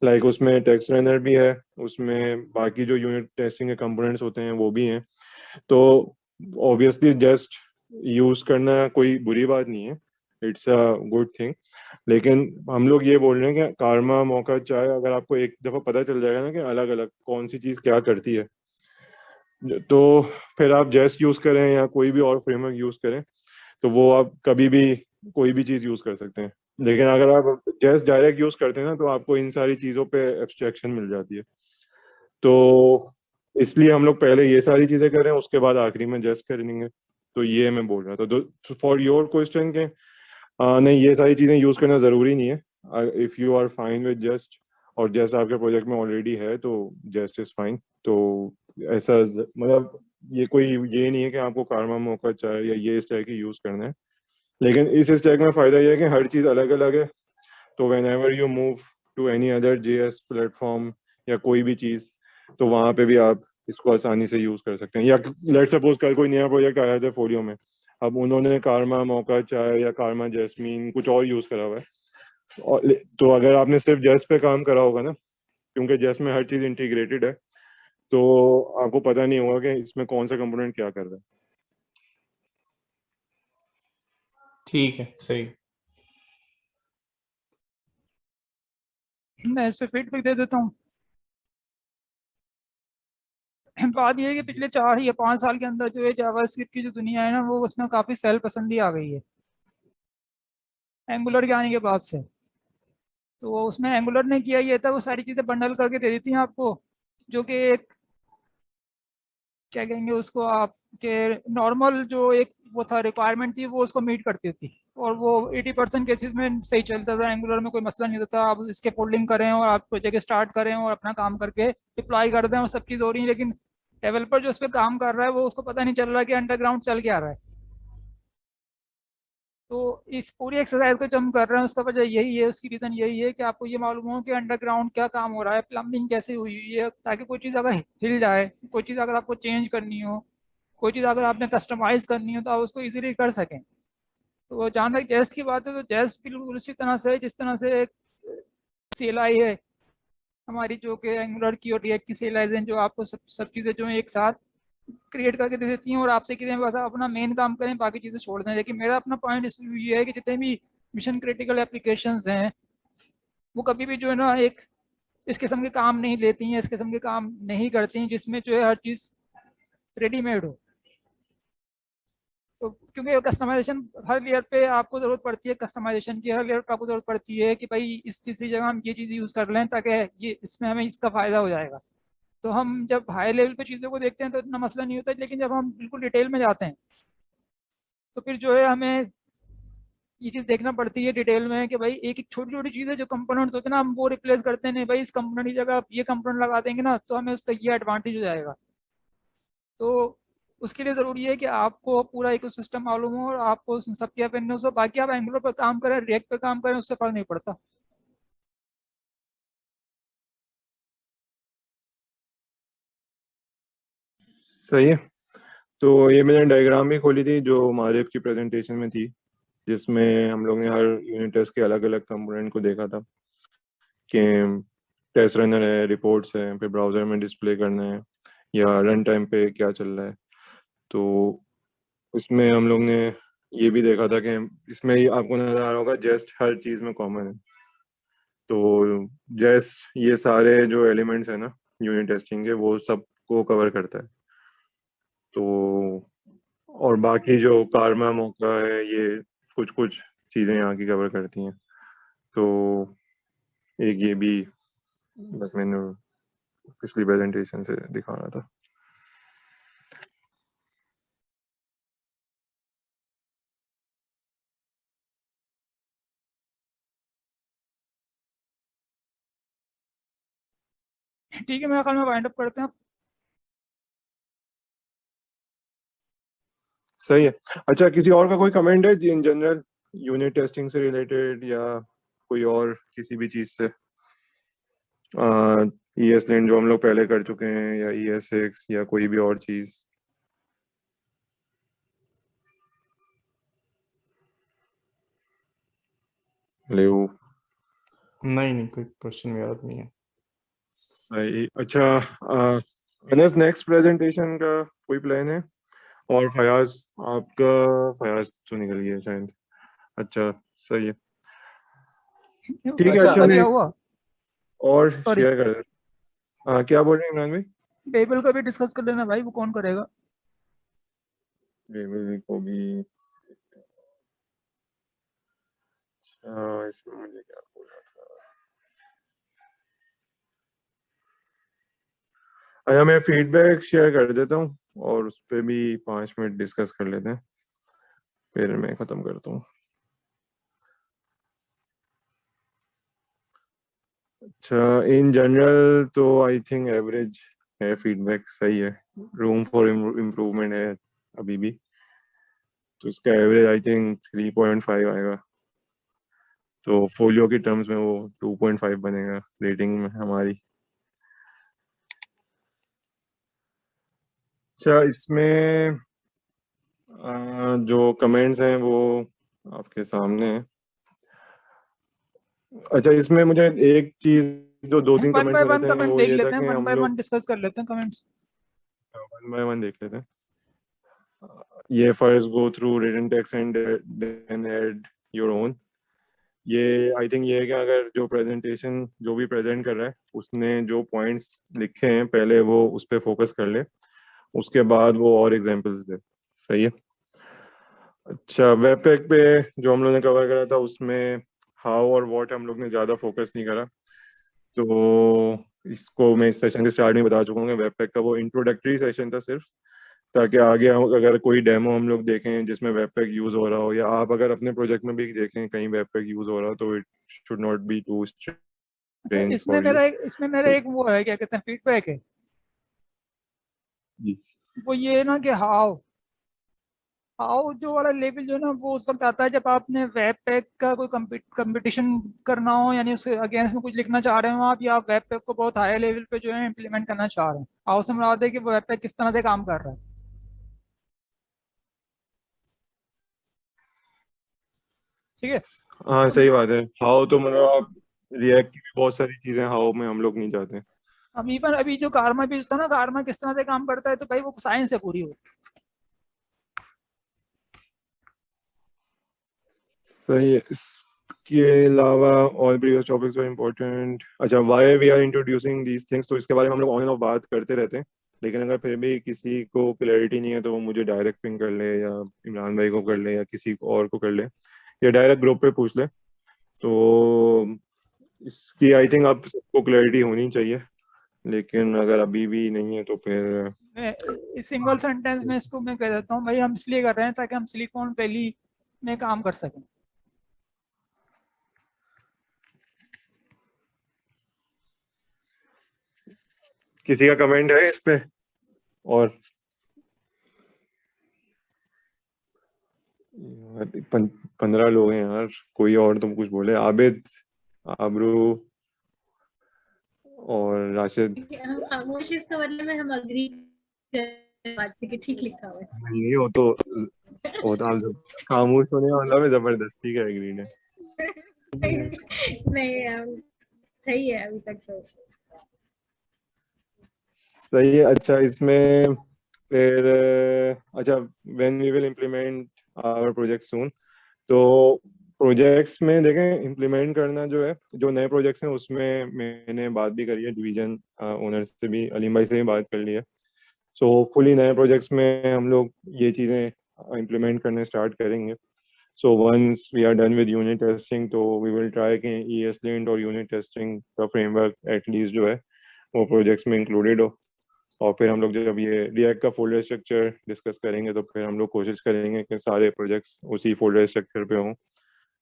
लाइक उसमें टेक्स्ट रनर भी है, उसमें बाकी जो यूनिट टेस्टिंग के कंपोनेंट्स होते हैं वो भी हैं। तो ऑब्वियसली जेस्ट यूज़ करना कोई बुरी बात नहीं है, इट्स अ गुड थिंग। लेकिन हम लोग ये बोल रहे हैं कि कारमा मौका चाहे, अगर आपको एक दफ़ा पता चल जाएगा ना कि अलग अलग कौन सी चीज़ क्या करती है, तो फिर आप जेस्ट यूज़ करें या कोई भी और फ्रेमवर्क यूज़ करें, तो वो आप कभी भी कोई भी चीज़ यूज़ कर सकते हैं। लेकिन अगर आप जेस्ट डायरेक्ट यूज़ करते हैं ना, तो आपको इन सारी चीज़ों पे एब्स्ट्रैक्शन मिल जाती है। तो इसलिए हम लोग पहले ये सारी चीज़ें करें, उसके बाद आखिरी में जेस्ट करेंगे। तो ये मैं बोल रहा था। तो फॉर योर क्वेश्चन के नहीं, ये सारी चीज़ें यूज़ करना ज़रूरी नहीं है। If you are fine with gist, और जेस्ट आपके प्रोजेक्ट में ऑलरेडी है, तो जेस्ट इज़ फाइन। तो ऐसा मतलब ये कोई ये नहीं है कि आपको कारमा मौका चाहिए या ये स्टैक ही यूज़ करना है। लेकिन इस स्टैक में फ़ायदा ये है कि हर चीज़ अलग अलग है। तो whenever you move to any other JS platform या कोई भी चीज़, तो वहाँ पे भी आप इसको आसानी से यूज़ कर सकते हैं। या लेट सपोज कल कोई नया प्रोजेक्ट आया था फोलियो में, अब उन्होंने कारमा मौका चाय या कारमा जैस्मीन कुछ और यूज़ करा हुआ है, तो अगर आपने सिर्फ जेस पे काम करा होगा ना, क्योंकि जेस में हर चीज़ इंटीग्रेटेड है, तो आपको पता नहीं होगा कि इसमें कौन सा कंपोनेंट क्या कर रहा है। ठीक है, सही। मैं इस पे फीडबैक दे देता हूँ। बात ये है कि पिछले 4 या 5 साल के अंदर जो है जावास्क्रिप्ट की जो दुनिया है ना, वो उसमें काफ़ी सेल पसंदी आ गई है एंगुलर के आने के बाद से। तो उसमें एंगुलर ने किया ये था, वो सारी चीज़ें बंडल करके दे देती हैं आपको, जो कि एक क्या कहेंगे उसको, आपके नॉर्मल जो एक वो था रिक्वायरमेंट थी, वो उसको मीट करती थी। और वो 80% केसेस में सही चलता था, एंगुलर में कोई मसला नहीं होता। आप इसके फोल्डिंग करें और आप प्रोजेक्ट स्टार्ट करें और अपना काम करके डिप्लॉय कर दें और सब चीज़ हो रही है। लेकिन डेवलपर जो उस पर काम कर रहा है, वो उसको पता नहीं चल रहा कि अंडरग्राउंड चल क्या रहा है। तो इस पूरी एक्सरसाइज को जो हम कर रहे हैं, उसका वजह यही है, उसकी रीज़न यही है कि आपको ये मालूम हो कि अंडरग्राउंड क्या काम हो रहा है, प्लम्बिंग कैसे हुई हुई है, ताकि कोई चीज़ अगर हिल जाए, कोई चीज़ अगर आपको चेंज करनी हो, कोई चीज़ अगर आपने कस्टमाइज करनी हो, तो आप उसको इजीली कर सकें। तो जहाँ तक जेस्ट की बात है, तो जेस्ट बिल्कुल उसी तरह से जिस तरह से CLI है हमारी, जो कि एंगुलर की और रिएक्ट की CLIs हैं, जो आपको सब चीज़ें जो है एक साथ क्रिएट करके दे देती हैं और आपसे किसी बस अपना मेन काम करें, बाकी चीज़ें छोड़ दें। लेकिन मेरा अपना पॉइंट इसलिए ये है कि जितने भी मिशन क्रिटिकल एप्लीकेशंस हैं, वो कभी भी जो है ना एक इस किस्म के काम नहीं लेती हैं, इस किस्म के काम नहीं करती हैं जिसमें जो है हर चीज़ रेडीमेड हो। तो क्योंकि कस्टमाइजेशन हर लेयर पे आपको ज़रूरत पड़ती है, कस्टमाइजेशन की हर लेयर पे आपको ज़रूरत पड़ती है कि भाई इस चीज़ की जगह हम ये चीज़ यूज़ कर लें, ताकि ये इसमें हमें इसका फ़ायदा हो जाएगा। तो हम जब हाई लेवल पे चीज़ों को देखते हैं तो इतना मसला नहीं होता, लेकिन जब हम बिल्कुल डिटेल में जाते हैं, तो फिर जो है हमें ये चीज़ देखना पड़ती है डिटेल में कि भाई एक एक छोटी छोटी चीज़ें जो कंपोनेंट्स होते हैं ना, हम वो रिप्लेस करते हैं। नहीं भाई, इस कंपोनेंट की जगह आप ये कंपोनेंट लगा देंगे ना, तो हमें उसका ये एडवांटेज हो जाएगा। तो उसके लिए ज़रूरी है कि आपको पूरा इकोसिस्टम मालूम हो और आपको उन सब के अवेयरनेस हो। बाकी आप एंगुलर पर काम करें, रिएक्ट पर काम करें, उससे फर्क नहीं पड़ता। सही है। तो ये मैंने डायग्राम भी खोली थी जो मारिफ की प्रेजेंटेशन में थी, जिसमें हम लोग ने हर यूनिट टेस्ट के अलग अलग कंपोनेंट को देखा था कि टेस्ट रनर है, रिपोर्ट्स है, फिर ब्राउज़र में डिस्प्ले करना है, या रन टाइम पे क्या चल रहा है। तो इसमें हम लोग ने ये भी देखा था कि इसमें आपको नज़र आ रहा होगा जेस्ट हर चीज़ में कॉमन है। तो जैसे ये सारे जो एलिमेंट्स है ना यूनिट टेस्टिंग के, वो सबको कवर करता है। तो और बाकी जो कारमा मौका है, ये कुछ कुछ चीज़ें यहाँ की कवर करती हैं। तो एक ये भी बस मैंने पिछली प्रेजेंटेशन से दिखा रहा था। ठीक है, मेरा ख्याल में वाइंड अप करते हैं। सही है। अच्छा, किसी और का कोई कमेंट है इन जनरल यूनिट टेस्टिंग से रिलेटेड, या कोई और किसी भी चीज से? ES लेन जो हम लोग पहले कर चुके हैं, या ES6, या कोई भी और चीज? ले नहीं कोई क्वेश्चन याद नहीं है। सही। अच्छा, अनस नेक्स्ट प्रेजेंटेशन का कोई प्लान है? और फयाज आपका? फयाज तो निकल गया शायद। अच्छा, सही है, ठीक है। अच्छा, अच्छा, क्या नहीं हुआ? और सॉरी, शेयर कर दे। क्या बोल रहे हैं इमरान भाई? बेबल को भी डिस्कस कर लेना भाई, वो कौन करेगा? बेबल को भी। इसमें मुझे क्या बोलना था? अच्छा, मैं फीडबैक शेयर कर देता हूँ और उस पर भी 5 मिनट डिस्कस कर लेते हैं, फिर मैं ख़त्म करता हूँ। अच्छा, इन जनरल तो आई थिंक एवरेज है, फीडबैक सही है, रूम फॉर इम्प्रूवमेंट है अभी भी। तो इसका एवरेज आई थिंक 3.5 आएगा, तो फोलियो की टर्म्स में वो 2.5 बनेगा रेटिंग में हमारी। अच्छा, इसमें जो कमेंट्स हैं वो आपके सामने हैं। अच्छा, इसमें मुझे एक चीज, जो 2-3 वन कमेंट्स बाय मिले वन थे, कमेंट वो देख ये था लेते हैं, कि वन हम बाय वन लोग डिस्कस कर लेते हैं कमेंट्स। 1 बाय 1 देख लेते हैं। ये first go through written text and then add your own. ये आई थिंक ये है कि अगर जो प्रेजेंटेशन जो भी प्रेजेंट कर रहा है, उसने जो पॉइंट्स लिखे हैं पहले वो उस पर फोकस कर ले, उसके बाद वो और एग्जांपल्स दे। सही है। अच्छा, वेब पैक पे जो हम लोग ने कवर करा था, उसमें हाउ और व्हाट हम लोग ने ज़्यादा फोकस नहीं करा। तो इसको मैं इस सेशन के स्टार्ट में बता चुका हूँ। वेब पैक का वो इंट्रोडक्टरी सेशन था सिर्फ, ताकि आगे अगर कोई डेमो हम लोग देखें जिसमें वेब पैक यूज़ हो रहा हो, या आप अगर अपने प्रोजेक्ट में भी देखें कहीं वेब पैक यूज़ हो रहा हो, तो it should not be too अच्छा, स्ट्रेंज इसमें फॉर यू। मेरा एक वो है, क्या कहते हैं, फीडबैक है। जी। वो ये है ना कि हाउ हाउ जो वाला लेवल जो है ना, वो उस वक्त आता है जब आपने वेब पैक का कोई कंपटीशन करना हो, यानी उसके अगेंस्ट में कुछ लिखना चाह रहे हो आप, या आप वेब पैक को बहुत हाई लेवल पे जो है इम्प्लीमेंट करना चाह रहे हैं। हाउ से मुराद है कि वेब पैक किस तरह से काम कर रहा है। ठीक है। हाँ, अब सही बात है। हाउ तो मतलब आप रिएक्ट की भी बहुत सारी चीज़ें हाउ में हम लोग नहीं चाहते। अब इवन अभी जो कारमा भी था ना, कारमा किस तरह से काम करता है, तो भाई वो साइंस है पूरी वो। सही है। इसके अलावा और प्रीवियस टॉपिक्स वर इम्पोर्टेंट। अच्छा, why we are introducing these things, तो इसके बारे में हम लोग ऑन एंड ऑफ बात करते रहते हैं, लेकिन अगर फिर भी किसी को क्लैरिटी नहीं है तो वो मुझे डायरेक्ट पिंग कर ले, या इमरान भाई को कर ले, या किसी और को कर ले, या डायरेक्ट ग्रुप पे पूछ ले। तो इसकी आई थिंक आप सबको क्लैरिटी होनी चाहिए, लेकिन अगर अभी भी नहीं है तो फिर मैं सिंगल सेंटेंस में इसको मैं कह देता हूँ भाई, हम इसलिए कर रहे हैं ताकि हम सिलिकॉन वैली में काम कर सकें। किसी का कमेंट है इस पे? और 15 लोग हैं यार, कोई और तुम कुछ बोले? आबिद, आबरू और राशिद। हम खामोश इसका मतलब है हम अग्री बात से कि ठीक लिखा हुआ है। नहीं, वो तो आप खामोश होने का मतलब है जबरदस्ती का एग्रीड है। नहीं सही है अभी तक तो। सही है। अच्छा, इसमें फिर अच्छा, when we will implement our project soon, तो प्रोजेक्ट्स में देखें इम्प्लीमेंट करना जो है, जो नए प्रोजेक्ट्स हैं उसमें मैंने बात भी करी है डिवीजन ओनर से भी, अलीम भाई से भी बात कर ली है। सो फुली नए प्रोजेक्ट्स में हम लोग ये चीज़ें इम्प्लीमेंट करने स्टार्ट करेंगे। So once we are done with unit testing तो वी विल ट्राई कि ESLint और यूनिट टेस्टिंग का फ्रेमवर्क एटलीस्ट जो है वो प्रोजेक्ट्स में इंक्लूडेड हो। और फिर हम लोग जब ये रिएक्ट का फोल्डर स्ट्रक्चर डिस्कस करेंगे तो फिर हम लोग कोशिश करेंगे कि सारे प्रोजेक्ट्स उसी फोल्डर स्ट्रक्चर पे हों,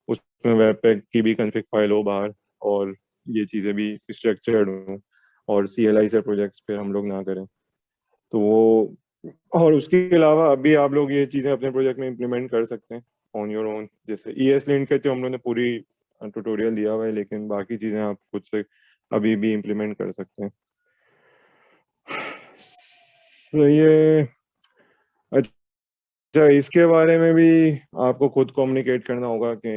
उसमें वेब पैक की भी कॉन्फ़िग फाइल हो बाहर और ये चीज़ें भी स्ट्रक्चर्ड हों, और CLI से प्रोजेक्ट्स फिर हम लोग ना करें। तो वो, और उसके अलावा अभी आप लोग ये चीज़ें अपने प्रोजेक्ट में इम्प्लीमेंट कर सकते हैं ऑन योर ओन। जैसे ESLint के तो हम लोगों ने पूरी ट्यूटोरियल दिया हुआ है, लेकिन बाकी चीज़ें आप खुद से अभी भी इम्प्लीमेंट कर सकते हैं। तो ये अच्छा, इसके बारे में भी आपको खुद कम्युनिकेट करना होगा कि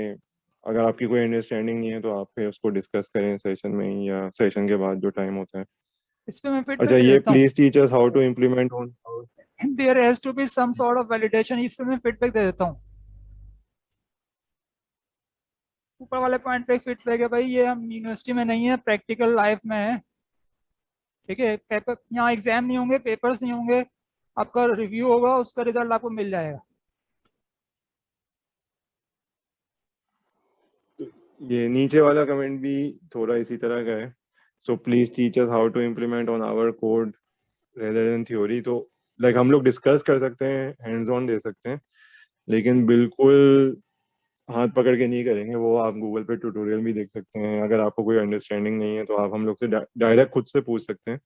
अगर आपकी कोई अंडरस्टैंडिंग नहीं है तो आप फिर उसको डिस्कस करें सेशन में ही या सेशन के बाद जो टाइम होता है। इस पे मैं अच्छा, फीडबैक ये देता हूँ। Please teach us how to implement on. There has to be some sort of validation, इस पे मैं फीडबैक दे देता हूँ। ऊपर वाले पॉइंट पे फीडबैक है भाई, ये हम यूनिवर्सिटी में नहीं है, प्रैक्टिकल लाइफ में है। ठीक है, पेपर यहाँ एग्जाम नहीं होंगे, पेपर्स नहीं होंगे, आपका रिव्यू होगा, उसका रिजल्ट आपको मिल जाएगा। ये नीचे वाला कमेंट भी थोड़ा इसी तरह का है। So please teach us how to implement on our code rather than theory. तो लाइक हम लोग डिस्कस कर सकते हैं, हैंड्स ऑन दे सकते हैं, लेकिन बिल्कुल हाथ पकड़ के नहीं करेंगे। वो आप गूगल पे ट्यूटोरियल भी देख सकते हैं। अगर आपको कोई अंडरस्टैंडिंग नहीं है तो आप हम लोग से डायरेक्ट खुद से पूछ सकते हैं।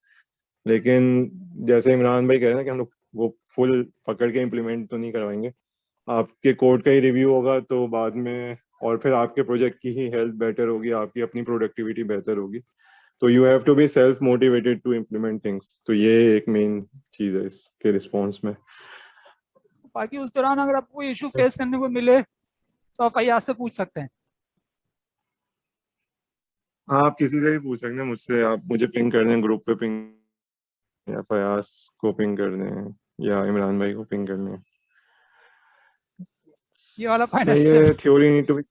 लेकिन जैसे इमरान भाई कह रहे हैं ना कि हम लोग वो फुल पकड़ के इम्प्लीमेंट तो नहीं करवाएंगे। आपके कोड का ही रिव्यू होगा तो बाद में, और फिर आपके प्रोजेक्ट की ही हेल्थ बेटर होगी, आपकी अपनी प्रोडक्टिविटी बेहतर होगी। तो you have to be self motivated to implement things. तो ये एक मेन चीज़ है इसके रिस्पॉन्स में। बाकी उस दौरान अगर आपको कोई इशू फेस करने को मिले तो आप फैयाज से पूछ सकते हैं। हाँ, आप किसी से भी पूछ सकते हैं मुझसे। आप मुझे पिंग कर दें, ग्रुप पे पिंग, या फयाज को पिंग कर दें, या इमरान भाई को पिंग कर दें। ये वाला पॉइंट सही अच्छा है। है। Theory need to be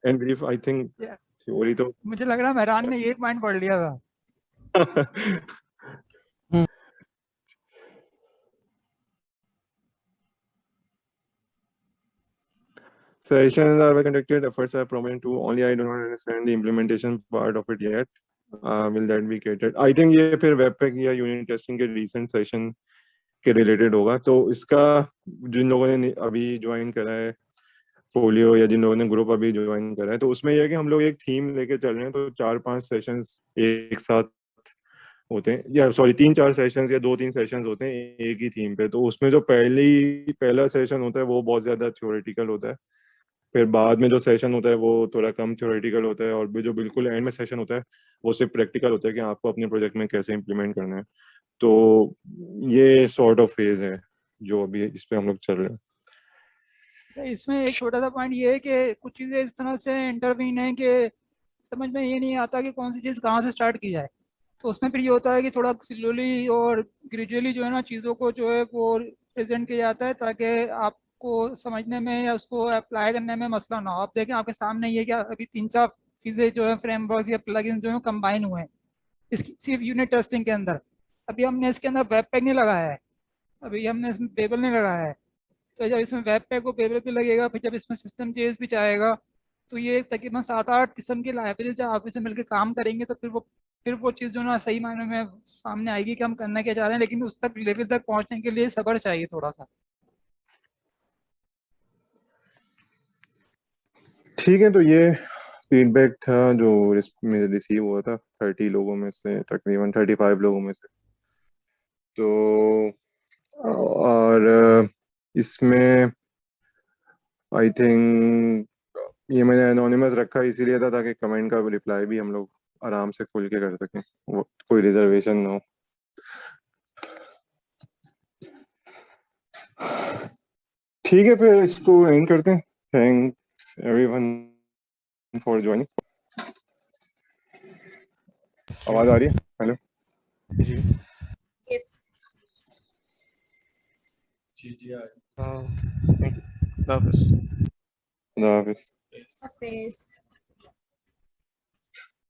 and brief. I think theory तो मुझे लग रहा है मेहरान ने ये पॉइंट पढ़ लिया था। Sessions are well conducted, efforts are prominent too. Only I do not understand the implementation part of it yet. Will that be catered? I think ये फिर वेबपैक या यूनिट टेस्टिंग के रिसेंट सेशन के related होगा। तो इसका जिन लोगों ने अभी ज्वाइन करा है फोलियो, या जिन लोगों ने ग्रुप अभी ज्वाइन करा है, तो उसमें यह है कि हम लोग एक थीम लेके चल रहे हैं। तो 4-5 सेशंस एक साथ होते हैं, या सॉरी 3-4 सेशंस या 2-3 सेशंस होते हैं एक ही थीम पे। तो उसमें जो पहला सेशन होता है वो बहुत ज़्यादा थ्योरेटिकल होता है। फिर बाद में जो सेशन होता है वो थोड़ा कम थ्योरेटिकल होता है, और जो बिल्कुल एंड में सेशन होता है वो सिर्फ प्रैक्टिकल होता है कि आपको अपने प्रोजेक्ट में कैसे इम्प्लीमेंट करना है। तो ये सॉर्ट ऑफ फेज है जो अभी इस पे हम लोग चल रहे हैं। इसमें एक छोटा सा पॉइंट ये है कि कुछ चीज़ें इस तरह से इंटरवीन है कि समझ में ये नहीं आता कि कौन सी चीज़ कहाँ से स्टार्ट की जाए। तो उसमें फिर ये होता है कि थोड़ा स्लोली और ग्रेजुअली जो है ना चीज़ों को जो है वो प्रेजेंट किया जाता है, ताकि आपको समझने में या उसको अप्लाई करने में मसला ना हो। आप देखें आपके सामने ये क्या अभी 3-4 चीज़ें जो है फ्रेमवर्क या प्लगइन जो है कंबाइन हुए हैं इसकी सिर्फ यूनिट टेस्टिंग के अंदर। अभी हमने इसके अंदर वेब पैक नहीं लगाया है, अभी हमने इसमें बेबल नहीं लगाया है। तो जब इसमें वेब पैक को बेबल भी लगेगा, फिर जब इसमें सिस्टम चेंज भी जाएगा, तो ये तकरीबन 7-8 किस्म की लाइब्रेरी जब आप इसे मिलकर काम करेंगे तो फिर वो चीज़ जो ना सही मायने में सामने आएगी कि हम करना क्या चाह रहे हैं। लेकिन उस तक लेवल तक पहुंचने के लिए सब्र चाहिए थोड़ा सा। ठीक है, तो ये फीडबैक था जो रिसीव हुआ था 30 लोगों में से, तकरीबन 35 लोगों में से। तो और इसमें आई थिंक ये मैंने एनोनिमस रखा इसीलिए था ताकि कमेंट का रिप्लाई भी हम लोग आराम से खुल के कर सकें, वो कोई रिजर्वेशन ना हो। ठीक है, फिर इसको एंड करते हैं। Thanks everyone for joining. आवाज आ रही है? हेलो जी यस जी जी हाँ, थैंक यू। खुदा हाफिज़। हाफिज़।